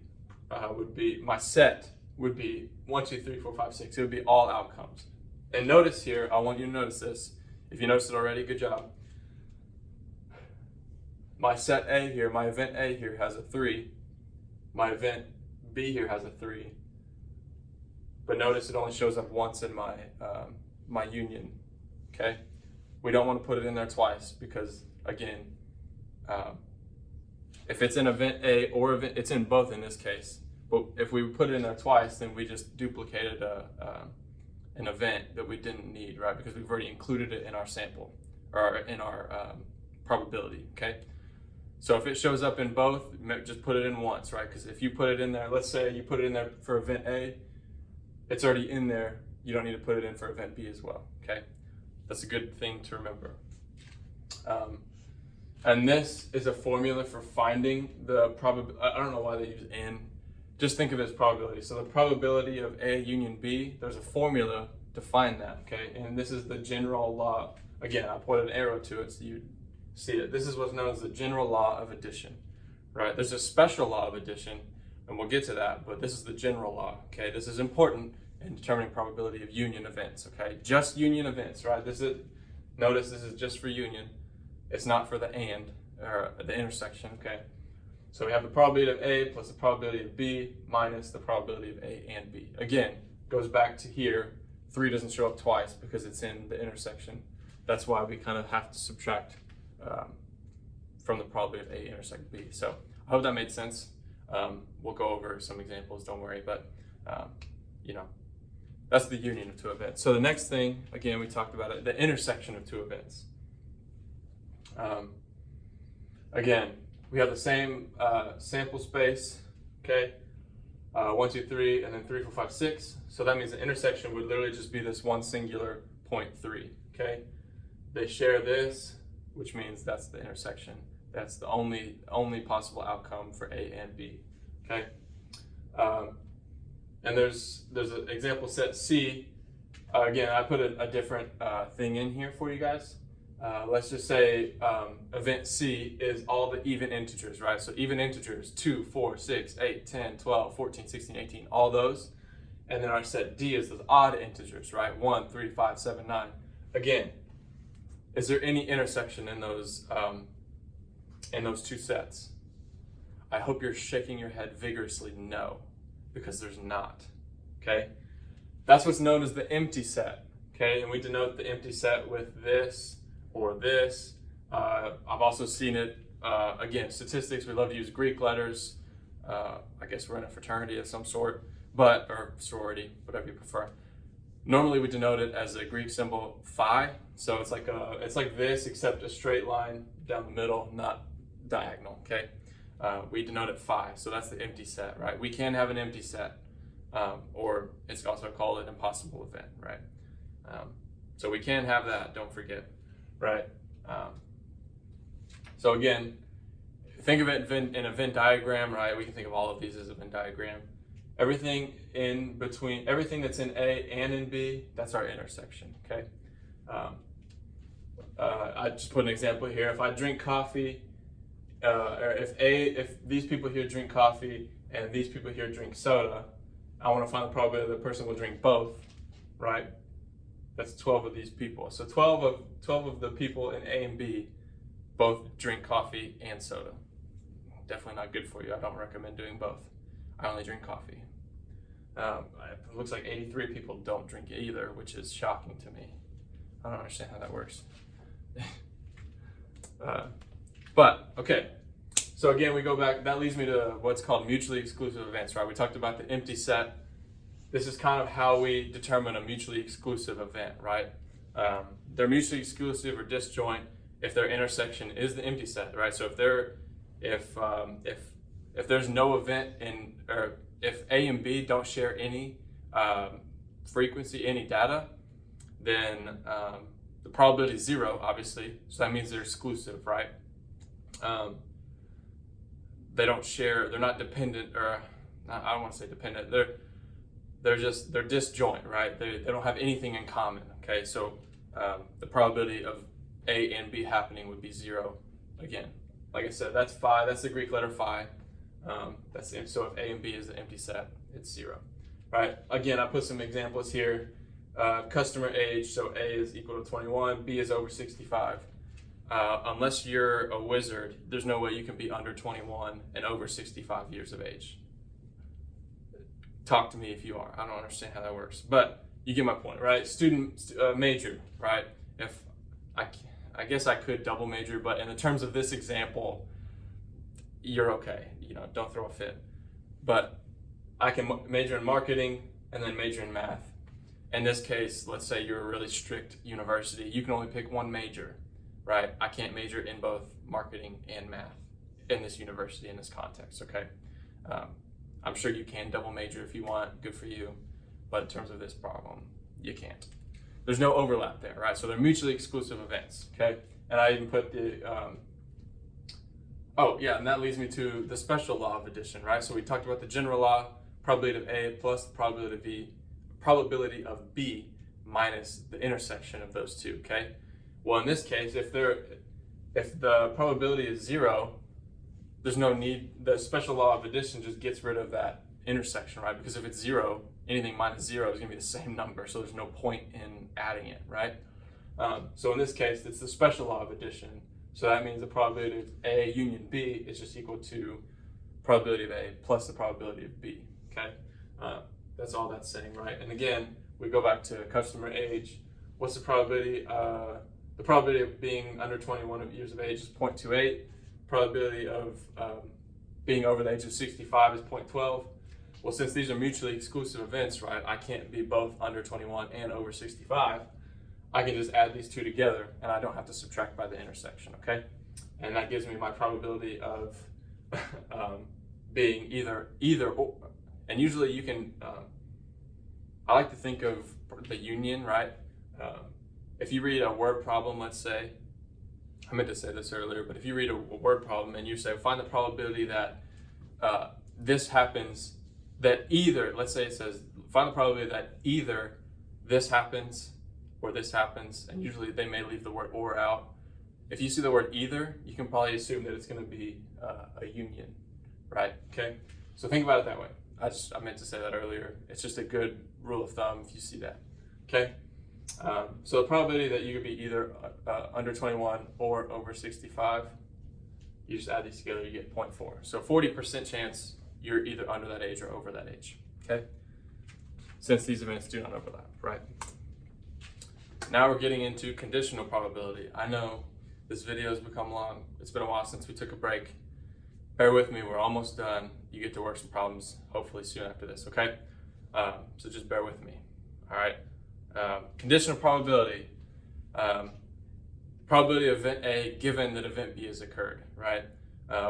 would be, my set would be 1, 2, 3, 4, 5, 6. It would be all outcomes. And notice here, I want you to notice this. If you noticed it already, good job. My set A here, my event A here has a 3. My event B here has a 3. But notice it only shows up once in my my union. Okay, we don't want to put it in there twice because, again, if it's in event A or event, it's in both in this case. But if we put it in there twice, then we just duplicated an event that we didn't need, right? Because we've already included it in our sample or in our probability. Okay. So if it shows up in both, just put it in once, right? Because if you put it in there, let's say you put it in there for event A, it's already in there. You don't need to put it in for event B as well, okay? That's a good thing to remember. And this is a formula for finding the probability. I don't know why they use N. Just think of it as probability. So the probability of A union B, there's a formula to find that, okay? And this is the general law. Again, I put an arrow to it so you see it. This is what's known as the general law of addition, right? There's a special law of addition, and we'll get to that, but this is the general law, okay? This is important in determining probability of union events, okay? Just union events, right? Notice this is just for union. It's not for the and, or the intersection, okay? So we have the probability of A plus the probability of B minus the probability of A and B. Again, goes back to here. 3 doesn't show up twice because it's in the intersection. That's why we kind of have to subtract from the probability of A intersect B. So I hope that made sense. We'll go over some examples, don't worry, but that's the union of two events. So the next thing, again, we talked about it, the intersection of two events. Again, we have the same sample space, okay? 1, 2, 3, and then 3, 4, 5, 6. So that means the intersection would literally just be this one singular point 3, okay? They share this, which means that's the intersection. That's the only possible outcome for A and B, okay? And there's an example set C. Again, I put a different thing in here for you guys. Let's just say event C is all the even integers, right? So even integers, 2, 4, 6, 8, 10, 12, 14, 16, 18, all those. And then our set D is those odd integers, right? 1, 3, 5, 7, 9. Again, is there any intersection in those two sets? I hope you're shaking your head vigorously no, because there's not, okay? That's what's known as the empty set, okay? And we denote the empty set with this or this. I've also seen it, again, statistics, we love to use Greek letters. I guess we're in a fraternity of some sort, or sorority, whatever you prefer. Normally we denote it as a Greek symbol phi. So it's like this, except a straight line down the middle, not diagonal, okay? We denote it phi, so that's the empty set, right? We can have an empty set, or it's also called an impossible event, right? So we can have that, don't forget, right? So again, think of it in a Venn diagram, right? We can think of all of these as a Venn diagram. Everything in between, everything that's in A and in B, that's our intersection, okay? I just put an example here. If I drink coffee, or if these people here drink coffee and these people here drink soda, I want to find the probability the person will drink both, right? That's 12 of these people. So 12 of the people in A and B both drink coffee and soda. Definitely not good for you. I don't recommend doing both. I only drink coffee. It looks like 83 people don't drink either, which is shocking to me. I don't understand how that works. But, okay. So again, we go back, that leads me to what's called mutually exclusive events, right? We talked about the empty set. This is kind of how we determine a mutually exclusive event, right? They're mutually exclusive or disjoint if their intersection is the empty set, right? So if there's no event if A and B don't share any frequency, any data, then the probability is 0, obviously. So that means they're exclusive, right? They don't share, they're not dependent, or I don't want to say dependent, they're disjoint, right? They don't have anything in common, okay? So the probability of A and B happening would be 0 again. Like I said, that's phi, that's the Greek letter phi. So if A and B is an empty set, it's 0, right? Again, I put some examples here. Customer age, so A is equal to 21, B is over 65. Unless you're a wizard, there's no way you can be under 21 and over 65 years of age. Talk to me if you are. I don't understand how that works, but you get my point, right? Student major, right? If I guess I could double major, but in the terms of this example, you're okay. You know, don't throw a fit. But I can major in marketing and then major in math. In this case, let's say you're a really strict university. You can only pick one major, right? I can't major in both marketing and math in this university, in this context, okay? I'm sure you can double major if you want, good for you. But in terms of this problem, you can't. There's no overlap there, right? So they're mutually exclusive events, okay? And I even put the, and that leads me to the special law of addition, right? So we talked about the general law, probability of A plus the probability of B minus the intersection of those two, okay? Well, in this case, if the probability is 0, there's no need, the special law of addition just gets rid of that intersection, right? Because if it's 0, anything minus 0 is gonna be the same number, so there's no point in adding it, right? So in this case, it's the special law of addition. So that means the probability of A union B is just equal to probability of A plus the probability of B, okay? That's all that's saying, right? And again, we go back to customer age. What's the probability? The probability of being under 21 years of age is 0.28. Probability of being over the age of 65 is 0.12. Well, since these are mutually exclusive events, right, I can't be both under 21 and over 65. I can just add these two together and I don't have to subtract by the intersection, okay? And that gives me my probability of being either or. And usually you can, I like to think of the union, right? If you read a word problem, let's say, I meant to say this earlier, but if you read a word problem and you say, find the probability that this happens, that either, let's say it says, find the probability that either this happens or this happens, and usually they may leave the word or out. If you see the word either, you can probably assume that it's gonna be a union, right? Okay, so think about it that way. I meant to say that earlier. It's just a good rule of thumb if you see that, okay? So the probability that you could be either under 21 or over 65, you just add these together, you get 0.4. So 40% chance you're either under that age or over that age, okay? Since these events do not overlap, right? Now we're getting into conditional probability. I know this video has become long. It's been a while since we took a break. Bear with me, we're almost done. You get to work some problems hopefully soon after this, okay? So just bear with me, all right? Conditional probability. Probability of event A given that event B has occurred, right?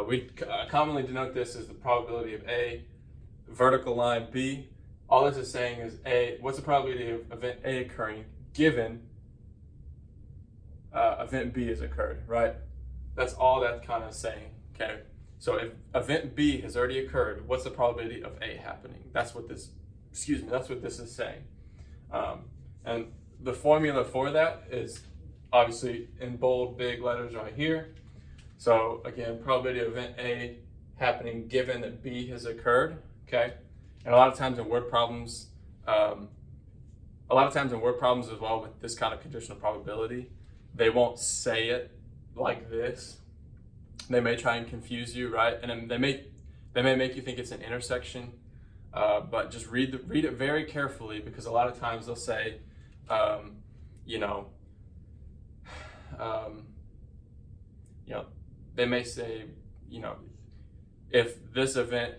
We commonly denote this as the probability of A, vertical line B. All this is saying is A, what's the probability of event A occurring given event B has occurred, right? That's all that's kind of saying, okay? So if event B has already occurred, what's the probability of A happening? That's what this is saying. And the formula for that is obviously in bold, big letters right here. So again, probability of event A happening given that B has occurred, okay? And a lot of times in word problems, as well with this kind of conditional probability, they won't say it like this. They may try and confuse you, right? And they may make you think it's an intersection, but just read it very carefully, because a lot of times they'll say, they may say, if this event,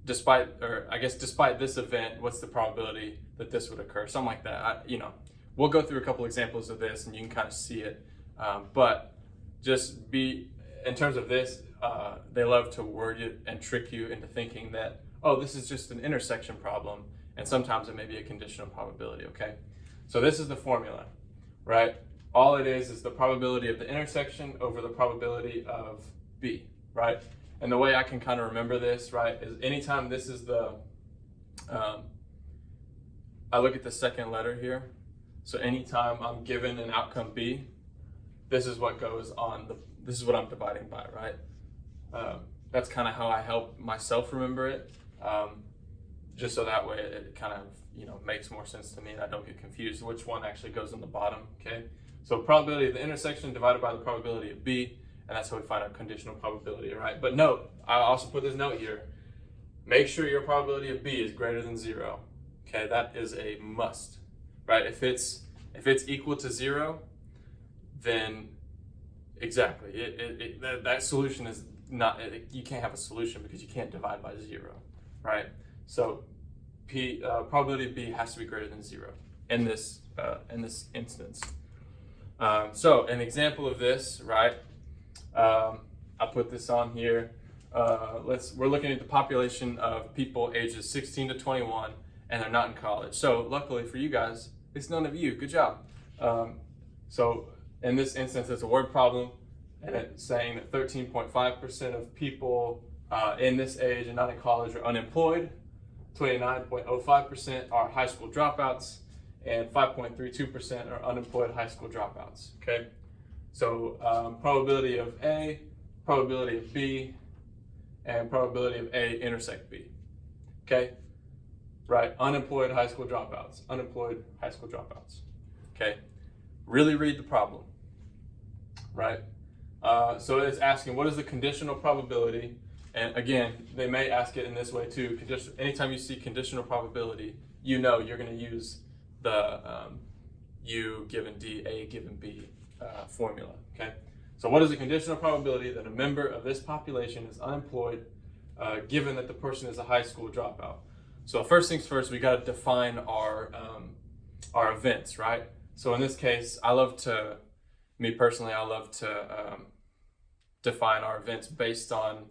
despite this event, what's the probability that this would occur? Something like that. We'll go through a couple examples of this and you can kind of see it, but just be in terms of this, they love to word it and trick you into thinking that, oh, this is just an intersection problem, and sometimes it may be a conditional probability, okay? So this is the formula, right? All it is the probability of the intersection over the probability of B, right? And the way I can kind of remember this, right, is anytime this is the, I look at the second letter here. So anytime I'm given an outcome B, this is what goes on, this is what I'm dividing by, right? That's kind of how I help myself remember it, just so that way it kind of, makes more sense to me and I don't get confused which one actually goes on the bottom, okay? So probability of the intersection divided by the probability of B, and that's how we find our conditional probability, right? But note, I also put this note here, make sure your probability of B is greater than 0, okay? That is a must, right? If it's equal to 0, then exactly, that solution is not, you can't have a solution because you can't divide by 0, right? So probability of B has to be greater than 0 in this instance. So an example of this, right? I put this on here. We're looking at the population of people ages 16 to 21, and they're not in college. So luckily for you guys, it's none of you. Good job. So in this instance, it's a word problem, and it's saying that 13.5% of people in this age and not in college are unemployed, 29.05% are high school dropouts, and 5.32% are unemployed high school dropouts, okay? So probability of A, probability of B, and probability of A intersect B, okay? Right, unemployed high school dropouts, unemployed high school dropouts, okay? Really read the problem, right? So it's asking, what is the conditional probability? And again, they may ask it in this way too. Anytime you see conditional probability, you're going to use the U given D, A given B formula, okay? So what is the conditional probability that a member of this population is unemployed given that the person is a high school dropout? So first things first, we got to define our events, right? So in this case, me personally, I love to define our events based on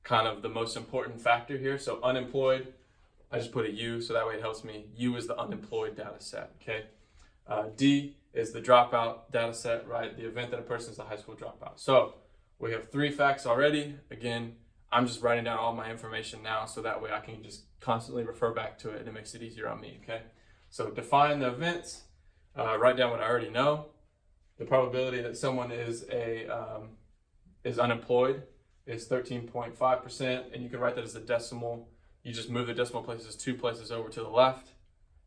kind of the most important factor here. So unemployed, I just put a U, so that way it helps me. U is the unemployed data set, okay? D is the dropout data set, right? The event that a person is a high school dropout. So we have 3 facts already. Again, I'm just writing down all my information now, so that way I can just constantly refer back to it and it makes it easier on me, okay? So define the events, write down what I already know. The probability that someone is unemployed is 13.5%, and you can write that as a decimal. You just move the decimal places 2 places over to the left,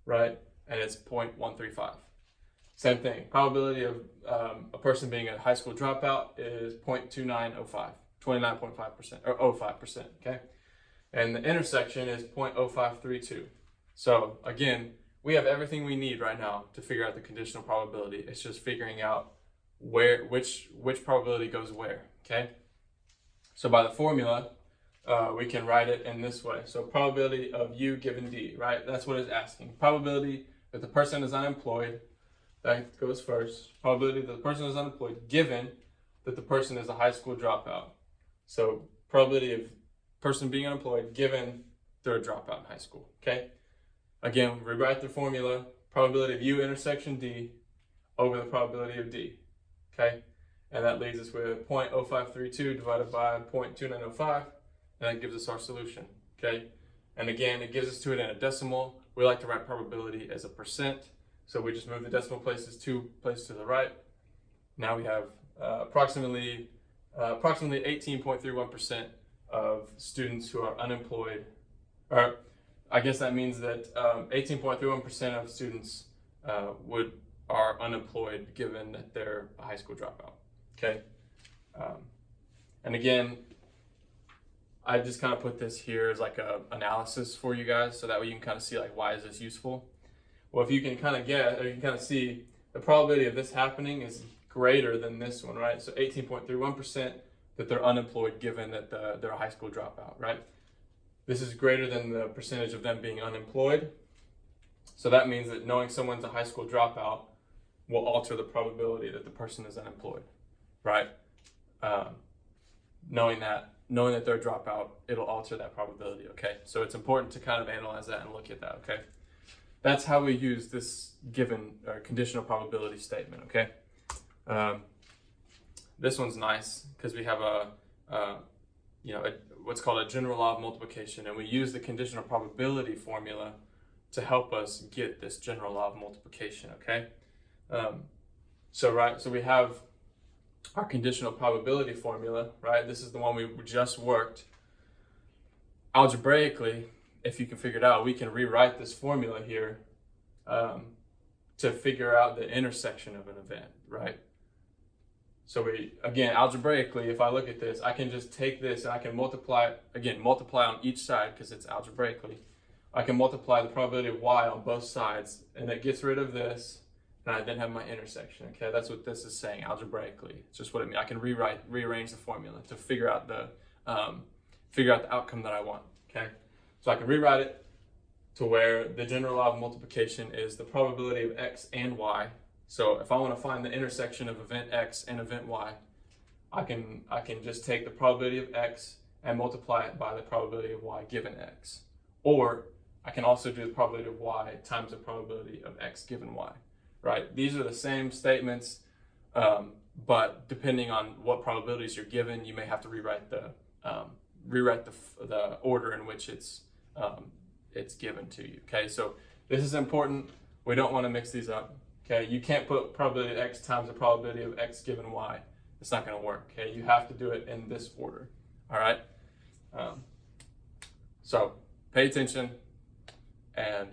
right? And it's 0.135. Same thing, probability of a person being a high school dropout is 0.2905, 29.5%, or 05%, okay? And the intersection is 0.0532. So again, we have everything we need right now to figure out the conditional probability. It's just figuring out which probability goes where, okay? So by the formula, we can write it in this way. So probability of U given D, right? That's what it's asking. Probability that the person is unemployed, that goes first. Probability that the person is unemployed given that the person is a high school dropout. So probability of person being unemployed given they're a dropout in high school, okay? Again, rewrite the formula, probability of U intersection D over the probability of D, okay? And that leaves us with 0.0532 divided by 0.2905, and that gives us our solution, okay? And again, it gives us to it in a decimal. We like to write probability as a percent, so we just move the decimal places 2 places to the right. Now we have approximately 18.31% of students who are unemployed, or I guess that means that 18.31% of students are unemployed given that they're a high school dropout. Okay, and again, I just kind of put this here as like a analysis for you guys, so that way you can kind of see like, why is this useful? Well, if you can kind of you can kind of see the probability of this happening is greater than this one, right? So 18.31% that they're unemployed given that they're a high school dropout, right? This is greater than the percentage of them being unemployed. So that means that knowing someone's a high school dropout will alter the probability that the person is unemployed, right? knowing that they're a dropout, it'll alter that probability, okay? So it's important to kind of analyze that and look at that, okay? That's how we use this given or conditional probability statement, okay? This one's nice because we have what's called a general law of multiplication, and we use the conditional probability formula to help us get this general law of multiplication, okay? So we have our conditional probability formula, right? This is the one we just worked. Algebraically, if you can figure it out, we can rewrite this formula here to figure out the intersection of an event, right? So algebraically, if I look at this, I can just take this and I can multiply on each side because it's algebraically. I can multiply the probability of y on both sides, and it gets rid of this, and I then have my intersection, okay? That's what this is saying algebraically. It's just what it means. I can rearrange the formula to figure out the outcome that I want, okay? So I can rewrite it to where the general law of multiplication is the probability of x and y. So if I want to find the intersection of event x and event y, I can just take the probability of x and multiply it by the probability of y given x. Or I can also do the probability of y times the probability of x given y, right? These are the same statements, but depending on what probabilities you're given, you may have to rewrite the order in which it's given to you, okay? So this is important. We don't want to mix these up, okay? You can't put probability of x times the probability of x given y. It's not going to work, okay? You have to do it in this order, all right? So pay attention, and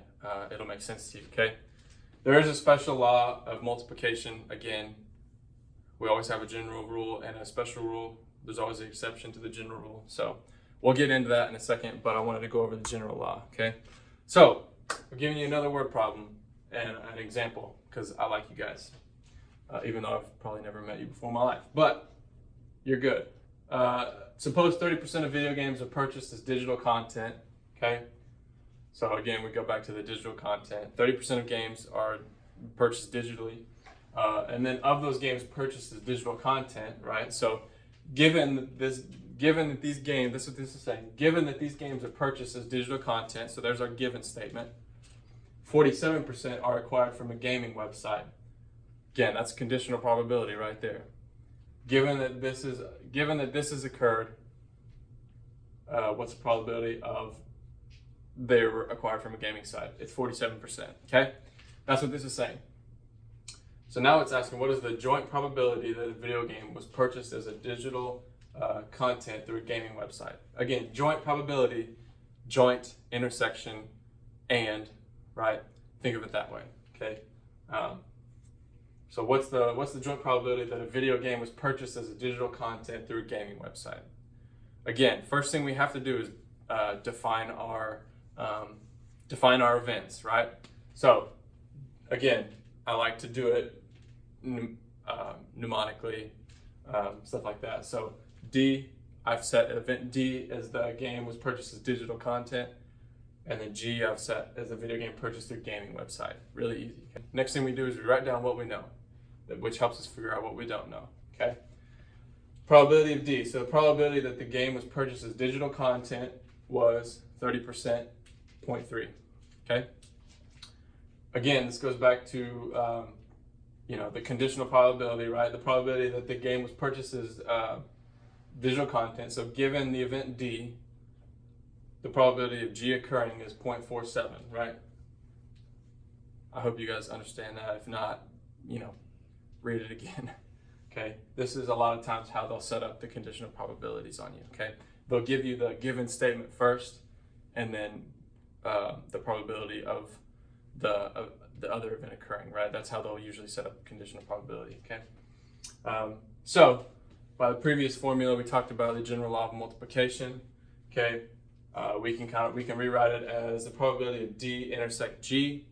it'll make sense to you, okay? There is a special law of multiplication. Again, we always have a general rule and a special rule. There's always an exception to the general rule. So we'll get into that in a second, but I wanted to go over the general law, okay? So we're giving you another word problem and an example because I like you guys, even though I've probably never met you before in my life, but you're good. Suppose 30% of video games are purchased as digital content, okay? So again, we go back to the digital content. 30% of games are purchased digitally. And then of those games purchased as digital content, right? So given that these games, this is what this is saying, given that these games are purchased as digital content, so there's our given statement, 47% are acquired from a gaming website. Again, that's conditional probability right there. Given that this has occurred, what's the probability of they were acquired from a gaming site? It's 47%, okay? That's what this is saying. So now it's asking, what is the joint probability that a video game was purchased as a digital content through a gaming website? Again, joint probability, joint, intersection, and, right? Think of it that way, okay? So what's the joint probability that a video game was purchased as a digital content through a gaming website? Again, first thing we have to do is define our events, right? So again, I like to do it mnemonically, stuff like that. So D, I've set event D as the game was purchased as digital content, and then G I've set as a video game purchased through a gaming website. Really easy. Okay? Next thing we do is we write down what we know, which helps us figure out what we don't know, okay? Probability of D, so the probability that the game was purchased as digital content was 30%, 0.3, okay? Again, this goes back to, the conditional probability, right? The probability that the game was purchased as digital content. So given the event D, the probability of G occurring is 0.47, right? I hope you guys understand that. If not, read it again, okay? This is a lot of times how they'll set up the conditional probabilities on you, okay? They'll give you the given statement first, and then the probability of the other event occurring, right? That's how they'll usually set up conditional probability, okay? So by the previous formula, we talked about the general law of multiplication, okay? We can rewrite it as the probability of D intersect G.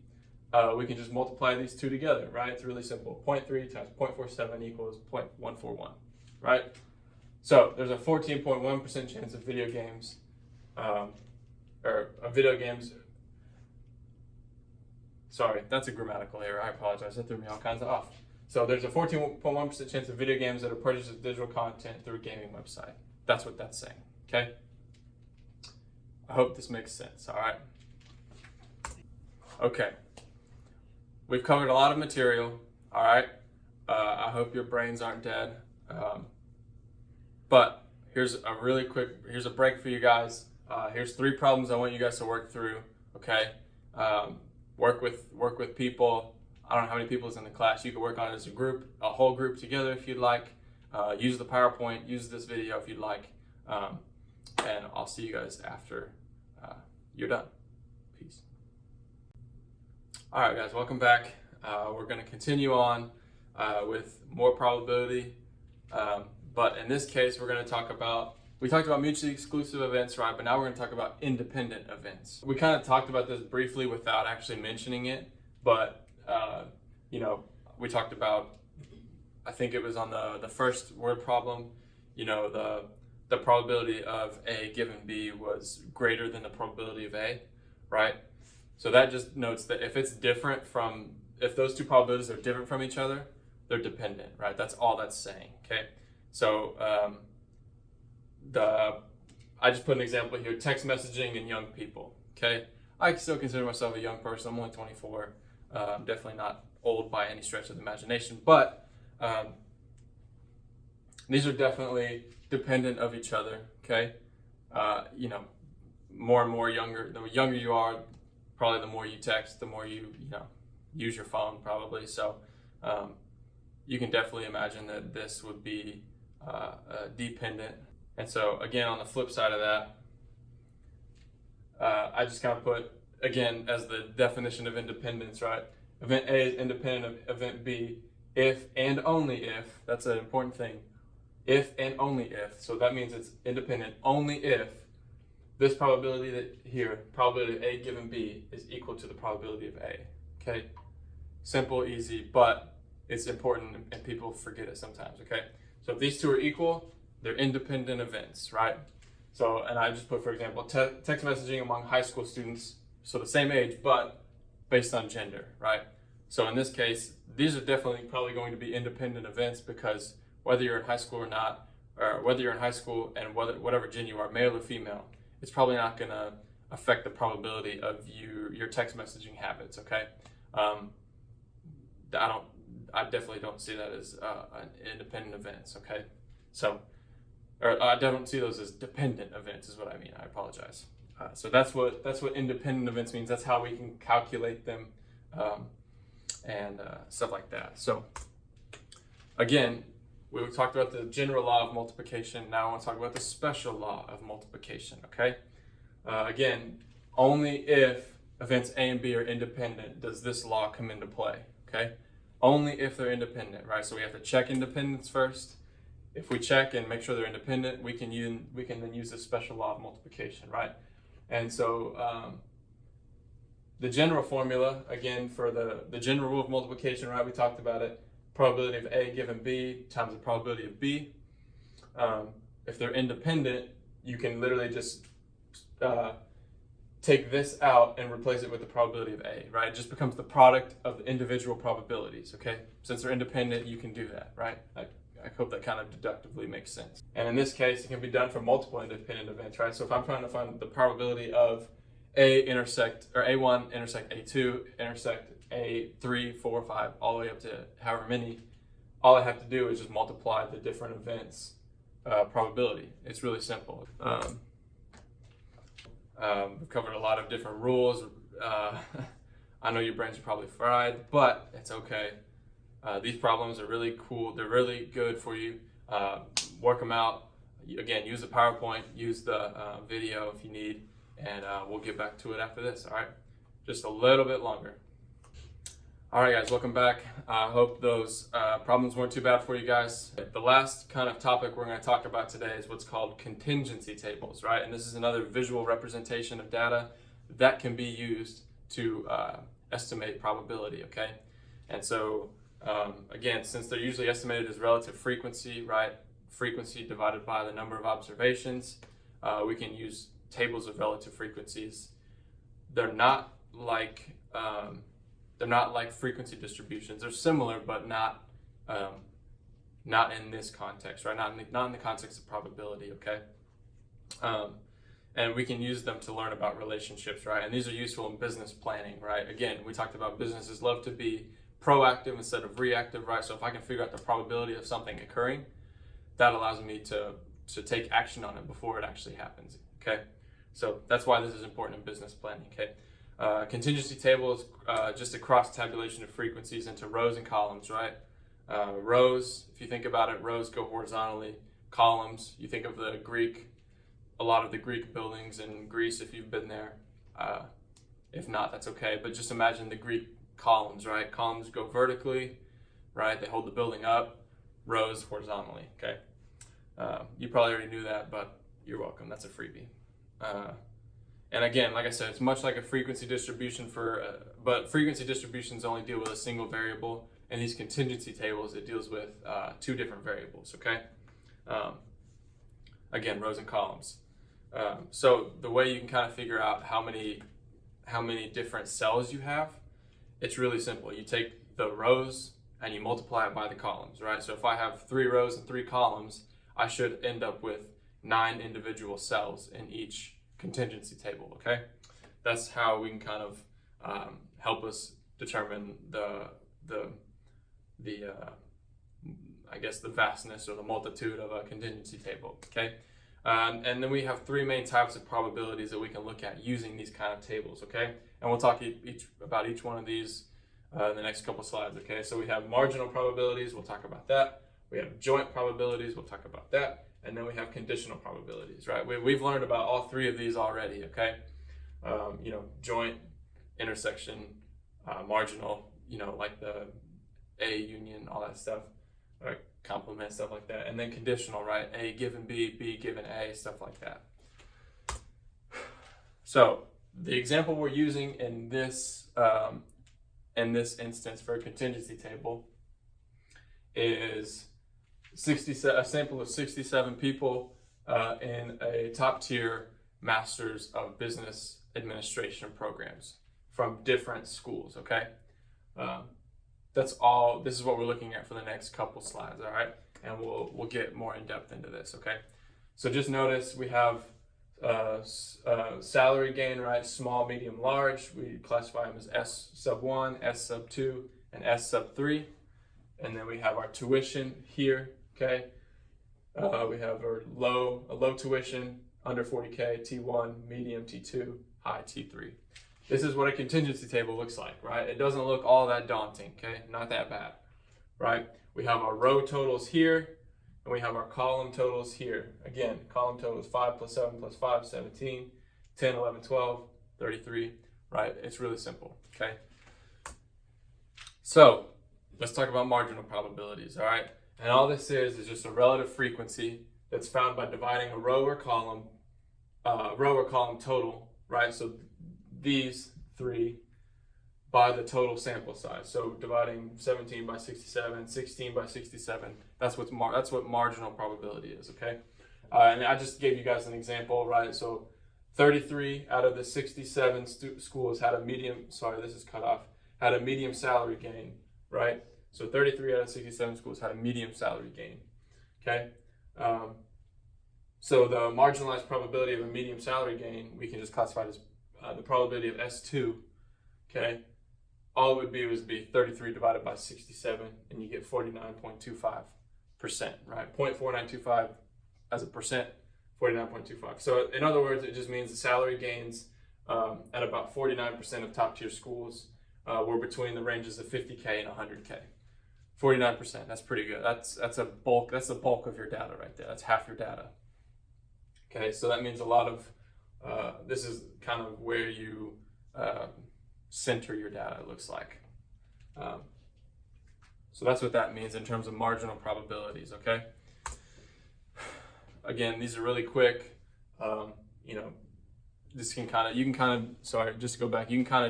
We can just multiply these two together, right? It's really simple. 0.3 times 0.47 equals 0.141, right? So there's a 14.1% chance of video games, sorry, that's a grammatical error. I apologize. That threw me all kinds of off. So there's a 14.1% chance of video games that are purchased as digital content through a gaming website. That's what that's saying, okay? I hope this makes sense, all right? Okay, we've covered a lot of material, all right? I hope your brains aren't dead. But here's a break for you guys. Here's 3 problems I want you guys to work through, okay? Work with people. I don't know how many people is in the class. You can work on it as a group, a whole group together if you'd like. Use the PowerPoint, use this video if you'd like. And I'll see you guys after you're done. Peace. All right, guys, welcome back. We're going to continue on with more probability. But in this case, we're going to talk about, we talked about mutually exclusive events, right? But now we're going to talk about independent events. We kind of talked about this briefly without actually mentioning it. But, we talked about, I think it was on the first word problem, the probability of A given B was greater than the probability of A, right? So that just notes that if those 2 probabilities are different from each other, they're dependent, right? That's all that's saying, okay? So I just put an example here, text messaging and young people, okay? I still consider myself a young person. I'm only 24. I'm definitely not old by any stretch of the imagination, but these are definitely dependent of each other, okay? More and more younger, the younger you are, probably the more you text, the more you use your phone probably. So you can definitely imagine that this would be dependent. And so again, on the flip side of that, I just kind of put, again, as the definition of independence, right? Event A is independent of event B if and only if, that's an important thing, if and only if. So that means it's independent only if this probability probability of A given B is equal to the probability of A, okay? Simple, easy, but it's important and people forget it sometimes, okay? So if these 2 are equal, they're independent events, right? So, and I just put, for example, text messaging among high school students, so the same age, but based on gender, right? So in this case, these are definitely probably going to be independent events because whether you're in high school or not, or whether you're in high school and whatever gender you are, male or female, it's probably not going to affect the probability of your text messaging habits, okay? I definitely don't see that as independent events, okay? So, or I don't see those as dependent events is what I mean. I apologize. So that's what independent events means. That's how we can calculate them and stuff like that. So again, we talked about the general law of multiplication. Now I want to talk about the special law of multiplication, okay? Again, only if events A and B are independent does this law come into play, okay? Only if they're independent, right? So we have to check independence first. If we check and make sure they're independent, we can then use the special law of multiplication, right? And so the general formula, again, for the general rule of multiplication, right? We talked about it. Probability of A given B times the probability of B. If they're independent, you can literally just take this out and replace it with the probability of A, right? It just becomes the product of the individual probabilities, okay? Since they're independent, you can do that, right? I hope that kind of deductively makes sense. And in this case, it can be done for multiple independent events, right? So if I'm trying to find the probability of A1 intersect A2, intersect A3, 4, 5, all the way up to however many, all I have to do is just multiply the different events probability. It's really simple. We've covered a lot of different rules. I know your brains are probably fried, but it's okay. These problems are really cool. They're really good for you. Work them out. Again, use the PowerPoint, use the video if you need, and we'll get back to it after this, all right? Just a little bit longer. All right, guys, welcome back. I hope those problems weren't too bad for you guys. The last kind of topic we're going to talk about today is what's called contingency tables, right? And this is another visual representation of data that can be used to estimate probability, okay? And so, again, since they're usually estimated as relative frequency, right? Frequency divided by the number of observations, we can use tables of relative frequencies. They're not like frequency distributions. They're similar, but not not in this context, right? Not in the context of probability, okay? And we can use them to learn about relationships, right? And these are useful in business planning, right? Again, we talked about businesses love to be proactive instead of reactive, right? So if I can figure out the probability of something occurring, that allows me to take action on it before it actually happens, okay? So that's why this is important in business planning, okay? Contingency table is just a cross tabulation of frequencies into rows and columns, right? Rows, if you think about it, rows go horizontally. Columns, you think of a lot of the Greek buildings in Greece, if you've been there. If not, that's okay. But just imagine the Greek columns, right? Columns go vertically, right? They hold the building up. Rows horizontally, okay? You probably already knew that, but you're welcome. That's a freebie. And again, like I said, it's much like a frequency distribution but frequency distributions only deal with a single variable. In these contingency tables, it deals with 2 different variables, okay? Again, rows and columns. So the way you can kind of figure out how many different cells you have, it's really simple. You take the rows and you multiply it by the columns, right? So if I have 3 rows and 3 columns, I should end up with 9 individual cells in each contingency table, okay? That's how we can kind of help us determine I guess the vastness or the multitude of a contingency table, okay? And then we have 3 main types of probabilities that we can look at using these kind of tables, okay? And we'll talk about each one of these in the next couple slides, okay? So we have marginal probabilities, we'll talk about that. We have joint probabilities, we'll talk about that. And then we have conditional probabilities, right? We've learned about all 3 of these already, okay? Joint, intersection, marginal, like the A union, all that stuff, right? Complement, stuff like that. And then conditional, right? A given B, B given A, stuff like that. So the example we're using in this instance for a contingency table is a sample of 67 people in a top tier Masters of Business Administration programs from different schools, okay? That's all. This is what we're looking at for the next couple slides, all right? And we'll get more in depth into this, okay? So just notice we have salary gain, right? Small, medium, large. We classify them as S sub 1, S sub 2, and S sub 3. And then we have our tuition here, okay? We have a low tuition, under 40K, T1, medium, T2, high, T3. This is what a contingency table looks like, right? It doesn't look all that daunting, okay? Not that bad, right? We have our row totals here, and we have our column totals here. Again, column total is 5 plus 7 plus 5, 17, 10, 11, 12, 33, right? It's really simple, okay? So let's talk about marginal probabilities, all right? And all this is just a relative frequency that's found by dividing a row or column total, right? So these 3 by the total sample size. So dividing 17 by 67, 16 by 67, that's what marginal probability is, okay? And I just gave you guys an example, right? So 33 out of the 67 schools had a medium salary gain, right? So 33 out of 67 schools had a medium salary gain, okay? So the marginalized probability of a medium salary gain, we can just classify it as the probability of S2, okay? All it would be 33 divided by 67, and you get 49.25%, right? 0.4925 as a percent, 49.25. So in other words, it just means the salary gains at about 49% of top tier schools were between the ranges of 50K and 100K. 49%, that's pretty good. That's the bulk of your data right there. That's half your data. Okay, so that means a lot of this is kind of where you center your data, it looks like. So that's what that means in terms of marginal probabilities, okay? Again, these are really quick. This can you can kind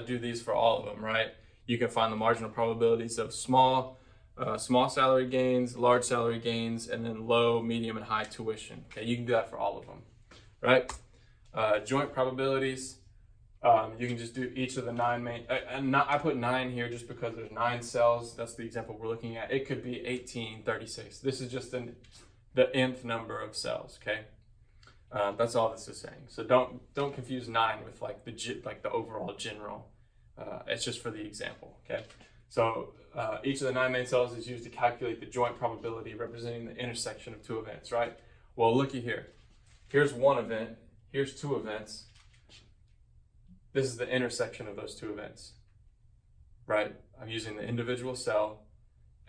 of do these for all of them, right? You can find the marginal probabilities of small salary gains, large salary gains, and then low, medium, and high tuition. Okay, you can do that for all of them, right? Joint probabilities. You can just do each of the 9 main, I put 9 here just because there's 9 cells. That's the example we're looking at. It could be 18, 36. This is just the nth number of cells, okay? That's all this is saying. So don't confuse 9 with like the overall general. It's just for the example, okay? So each of the 9 main cells is used to calculate the joint probability representing the intersection of 2 events, right? Well, looky here. Here's 1 event. Here's 2 events. This is the intersection of those 2 events, right? I'm using the individual cell,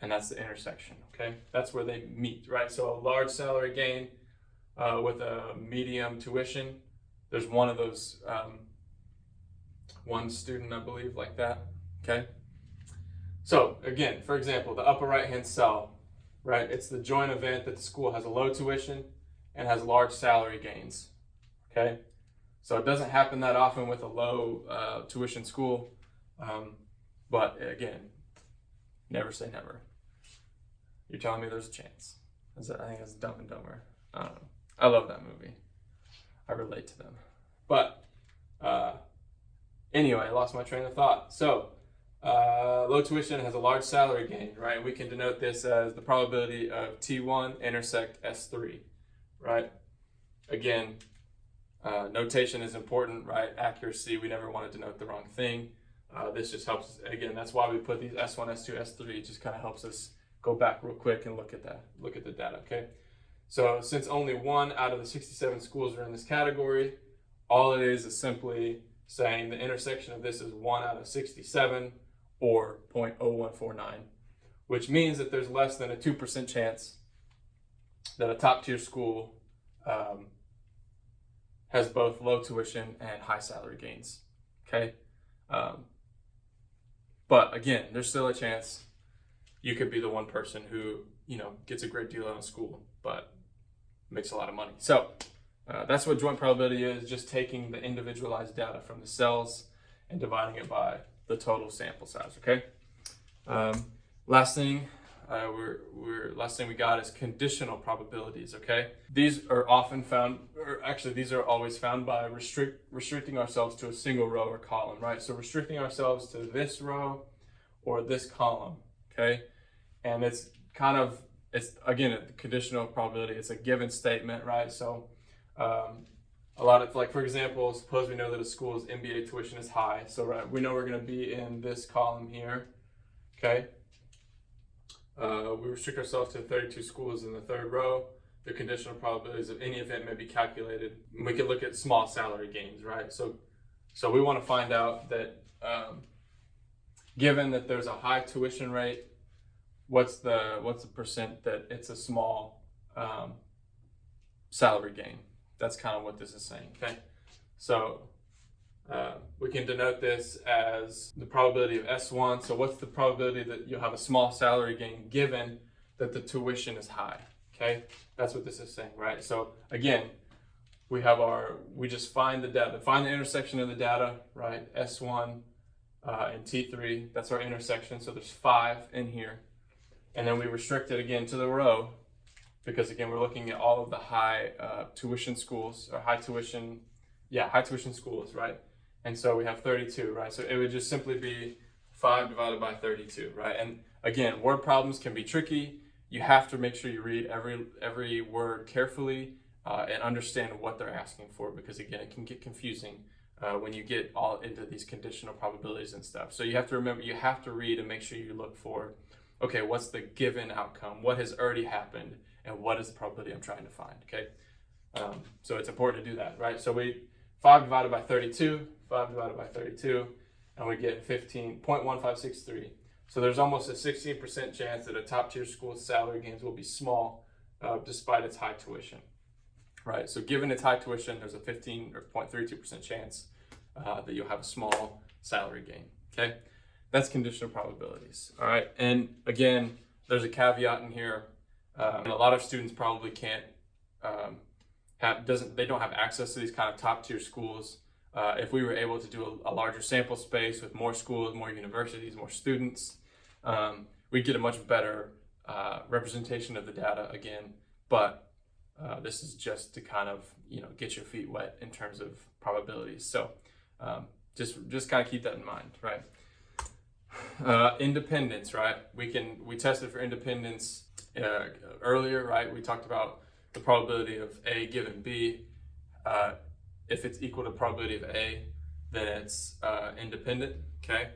and that's the intersection, okay? That's where they meet, right? So a large salary gain with a medium tuition, there's one of those, one student, I believe, like that, okay? So again, for example, the upper right-hand cell, right? It's the joint event that the school has a low tuition and has large salary gains, okay? So it doesn't happen that often with a low tuition school, but again, never say never. You're telling me there's a chance. I think it's Dumb and Dumber. I don't know. I love that movie. I relate to them. But anyway, I lost my train of thought. So low tuition has a large salary gain, right? We can denote this as the probability of T1 intersect S3, right? Again, notation is important, right? Accuracy, we never want to denote the wrong thing. This just helps, again, that's why we put these S1, S2, S3. It just kind of helps us go back real quick and look at the data, okay? So since only 1 out of the 67 schools are in this category, all it is simply saying the intersection of this is 1 out of 67 or 0.0149, which means that there's less than a 2% chance that a top tier school has both low tuition and high salary gains, okay? But again, there's still a chance you could be the one person who, gets a great deal out of school, but makes a lot of money. So that's what joint probability is, just taking the individualized data from the cells and dividing it by the total sample size, okay? Last thing we got is conditional probabilities, okay? These are often found, or actually these are always found by restricting ourselves to a single row or column, right? So restricting ourselves to this row or this column, okay? And it's again, a conditional probability. It's a given statement, right? So a lot of, like, for example, suppose we know that a school's MBA tuition is high. So right, we know we're gonna be in this column here, okay? We restrict ourselves to 32 schools in the 3rd row. The conditional probabilities of any event may be calculated. We can look at small salary gains, right? So we want to find out that given that there's a high tuition rate, what's the percent that it's a small salary gain? That's kind of what this is saying, okay? So we can denote this as the probability of S1. So what's the probability that you'll have a small salary gain given that the tuition is high, okay? That's what this is saying, right? So again, we just find the data, find the intersection of the data, right? S1 and T3, that's our intersection. So there's 5 in here. And then we restrict it again to the row because again, we're looking at all of the high tuition schools or high tuition schools, right? And so we have 32, right? So it would just simply be 5 divided by 32, right? And again, word problems can be tricky. You have to make sure you read every word carefully and understand what they're asking for, because again, it can get confusing when you get all into these conditional probabilities and stuff. So you have to remember, you have to read and make sure you look for, okay, what's the given outcome? What has already happened? And what is the probability I'm trying to find, okay? So it's important to do that, right? So 5 divided by 32, 5 divided by 32, and we get 15.1563. So there's almost a 16% chance that a top tier school's salary gains will be small despite its high tuition, right? So given its high tuition, there's a 0.32% chance that you'll have a small salary gain, okay? That's conditional probabilities, all right? And again, there's a caveat in here. And a lot of students probably can't, they don't have access to these kind of top tier schools. If we were able to do a larger sample space with more schools, more universities, more students, we'd get a much better representation of the data again. But this is just to kind of, get your feet wet in terms of probabilities. So Just kind of keep that in mind, right? Independence, right? We tested for independence earlier, right? We talked about the probability of A given B. If it's equal to probability of A, then it's independent. Okay.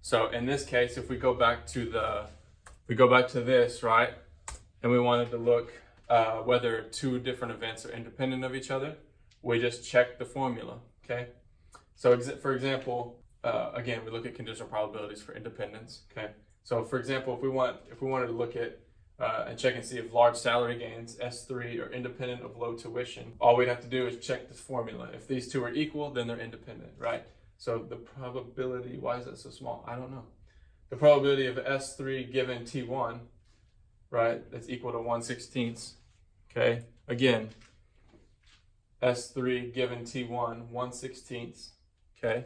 So in this case, if we go back to this, right, and we wanted to look whether two different events are independent of each other, we just check the formula. Okay. So for example, again, we look at conditional probabilities for independence. Okay. So for example, if we wanted to look at and check and see if large salary gains, S3, are independent of low tuition, all we'd have to do is check this formula. If these two are equal, then they're independent, right? So the probability, why is that so small? I don't know. The probability of S3 given T1, right, that's equal to 1/16. Okay, again, S3 given T1, 1/16. Okay,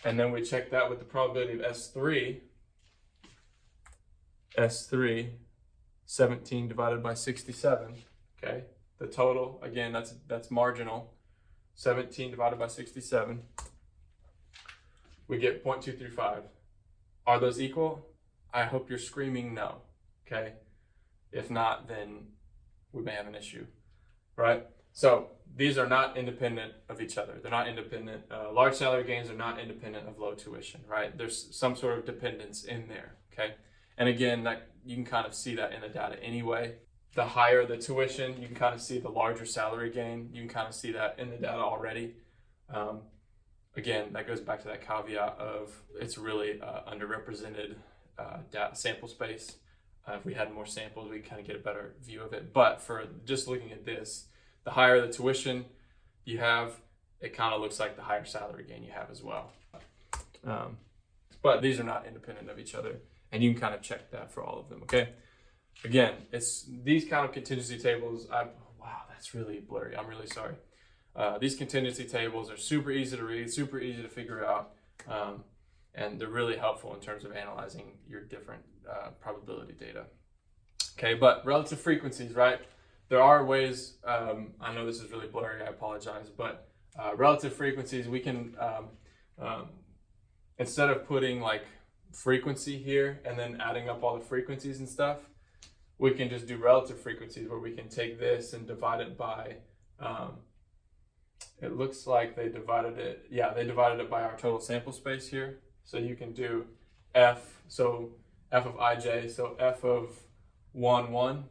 and then we check that with the probability of S3, 17 divided by 67. Okay, the total, again, that's marginal. 17 divided by 67, we get 0.235. Are those equal? I hope you're screaming no. Okay, if not, then we may have an issue, right? So these are not independent of each other. They're not independent. Large salary gains are not independent of low tuition, right? There's some sort of dependence in there. Okay, and again, that you can kind of see that in the data anyway. The higher the tuition, you can kind of see the larger salary gain. You can kind of see that in the data already. Again, that goes back to that caveat of it's really underrepresented data sample space. If we had more samples, we'd kind of get a better view of it. But for just looking at this, the higher the tuition you have, it kind of looks like the higher salary gain you have as well. But these are not independent of each other, and you can kind of check that for all of them, okay? Again, it's these kind of contingency tables. Wow, that's really blurry. I'm really sorry. These contingency tables are super easy to read, super easy to figure out, and they're really helpful in terms of analyzing your different probability data. Okay, but relative frequencies, right? There are ways, I know this is really blurry, I apologize, but relative frequencies, we can, instead of putting like frequency here and then adding up all the frequencies and stuff, we can just do relative frequencies where we can take this and divide it by, it looks like they divided it by our total sample space here. So you can do F, so F of ij, so F of 1, 1,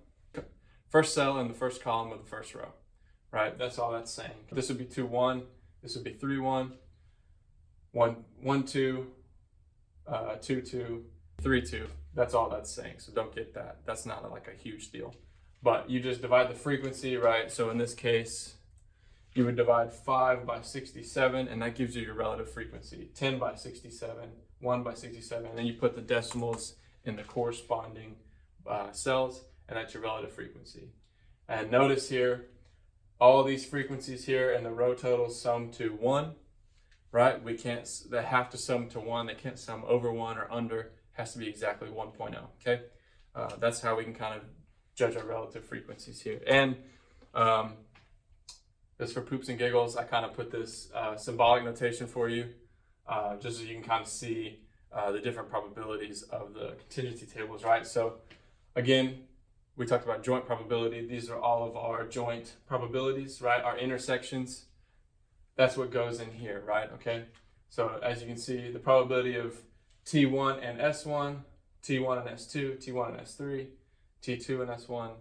first cell in the first column of the first row, right? That's all that's saying. This would be 2, 1, this would be 3, 1, 1, 1, 2, 2, 2, 3, 2. That's all that's saying, so don't get that. That's not like a huge deal. But you just divide the frequency, right? So in this case, you would divide 5 by 67, and that gives you your relative frequency. 10 by 67, 1 by 67, and then you put the decimals in the corresponding cells, and that's your relative frequency. And notice here, all these frequencies here and the row totals sum to 1, right? They have to sum to 1. They can't sum over 1 or under. It has to be exactly 1.0, okay? That's how we can kind of judge our relative frequencies here. And just for poops and giggles, I kind of put this symbolic notation for you, just so you can kind of see the different probabilities of the contingency tables, right? So again, we talked about joint probability. These are all of our joint probabilities, right? Our intersections, that's what goes in here, right? Okay. So as you can see, the probability of T1 and S1, T1 and S2, T1 and S3, T2 and S1,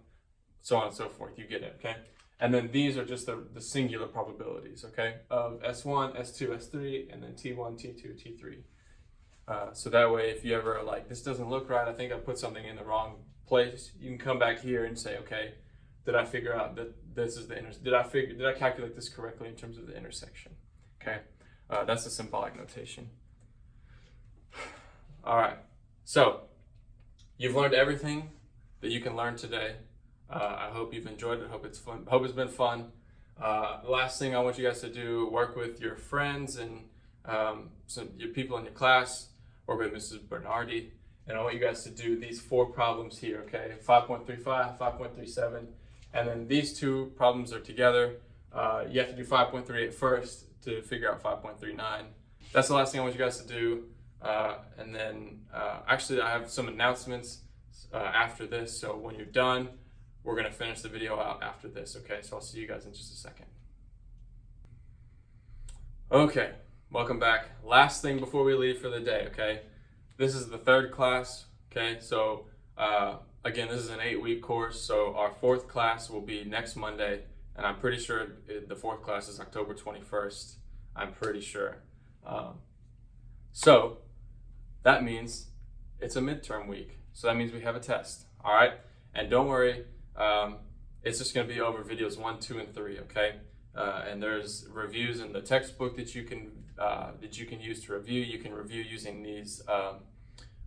so on and so forth. You get it, okay? And then these are just the singular probabilities, okay? Of S1, S2, S3, and then T1, T2, T3. So that way, if you ever are like, this doesn't look right, I think I put something in the wrong place, you can come back here and say, okay, did I figure out that this is the did I calculate this correctly in terms of the intersection? Okay, that's the symbolic notation. All right, so you've learned everything that you can learn today. I hope you've enjoyed it. Hope it's fun. Hope it's been fun. Last thing I want you guys to do: work with your friends and your people in your class. Work with Mrs. Bernardi, and I want you guys to do these 4 problems here. Okay, 5.35, 5.37, and then these 2 problems are together. You have to do 5.38 first to figure out 5.39. That's the last thing I want you guys to do. And then actually I have some announcements after this. So when you're done, we're gonna finish the video out after this, okay? So I'll see you guys in just a second. Okay, welcome back. Last thing before we leave for the day, okay? This is the third class, okay? So again, this is an 8-week course. So our fourth class will be next Monday. And I'm pretty sure the fourth class is October 21st. I'm pretty sure. So that means it's a midterm week. So that means we have a test, all right? And don't worry, it's just gonna be over videos 1, 2, and 3, okay? And there's reviews in the textbook that you can use to review. You can review using these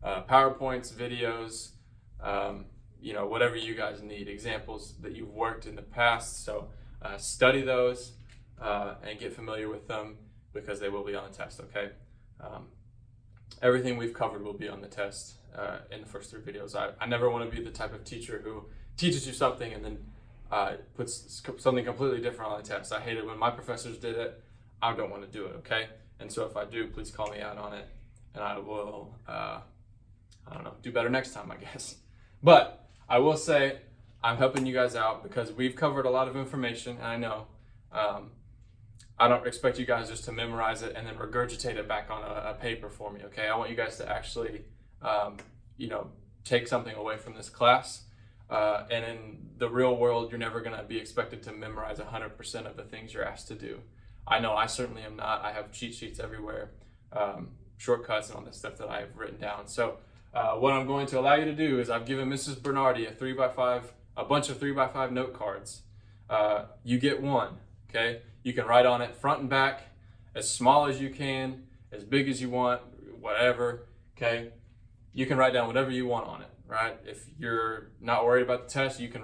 PowerPoints, videos, whatever you guys need, examples that you've worked in the past. So study those and get familiar with them because they will be on the test, okay? Everything we've covered will be on the test in the first 3 videos. I never want to be the type of teacher who teaches you something and then puts something completely different on the test. I hate it when my professors did it. I don't want to do it, okay? And so if I do, please call me out on it and I will, do better next time, I guess. But I will say I'm helping you guys out because we've covered a lot of information, and I know I don't expect you guys just to memorize it and then regurgitate it back on a paper for me, okay? I want you guys to actually, take something away from this class. And in the real world, you're never gonna be expected to memorize 100% of the things you're asked to do. I know I certainly am not. I have cheat sheets everywhere, shortcuts and all this stuff that I've written down. So what I'm going to allow you to do is I've given Mrs. Bernardi a bunch of 3x5 note cards. You get one, okay? You can write on it front and back, as small as you can, as big as you want, whatever, okay? You can write down whatever you want on it, right? If you're not worried about the test, you can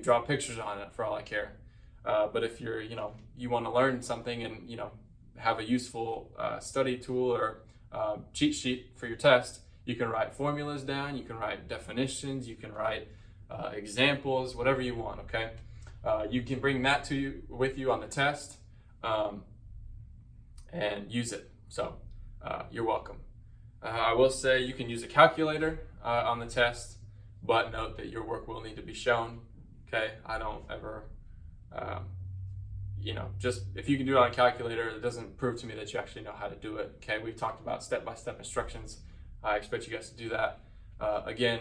draw pictures on it for all I care. But if you're, you want to learn something and, have a useful study tool or cheat sheet for your test, you can write formulas down, you can write definitions, you can write examples, whatever you want, okay? You can bring that with you on the test and use it. So you're welcome. I will say you can use a calculator on the test, but note that your work will need to be shown, okay? I don't ever, just if you can do it on a calculator, it doesn't prove to me that you actually know how to do it, okay? We've talked about step-by-step instructions. I expect you guys to do that. Again,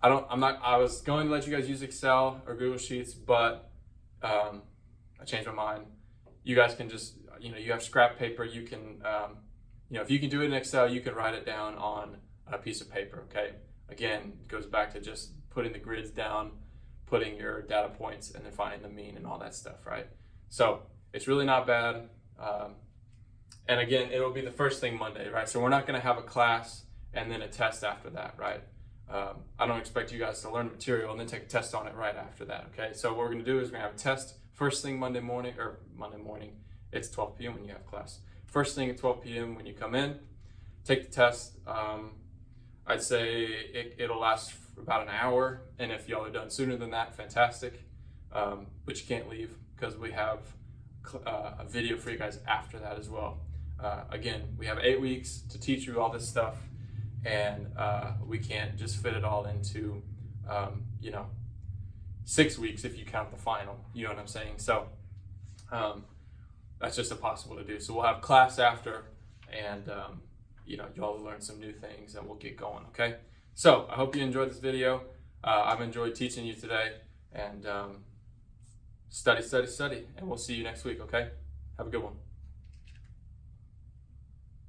I was going to let you guys use Excel or Google Sheets, but I changed my mind. You guys can just, you have scrap paper. You can, if you can do it in Excel, you can write it down on a piece of paper, okay? Again, it goes back to just putting the grids down, putting your data points, and then finding the mean and all that stuff, right? So it's really not bad. And again, it'll be the first thing Monday, right? So we're not gonna have a class and then a test after that, right? I don't expect you guys to learn material and then take a test on it right after that, okay? So what we're gonna do is we're gonna have a test first thing Monday morning, it's 12 p.m. when you have class. First thing at 12 p.m. when you come in, take the test. I'd say it'll last for about an hour, and if y'all are done sooner than that, fantastic. But you can't leave because we have a video for you guys after that as well. Again, we have 8 weeks to teach you all this stuff, and we can't just fit it all into 6 weeks if you count the final. You know what I'm saying? So that's just impossible to do. So we'll have class after, and y'all will learn some new things, and we'll get going. Okay. So I hope you enjoyed this video. I've enjoyed teaching you today, and study, and we'll see you next week. Okay. Have a good one.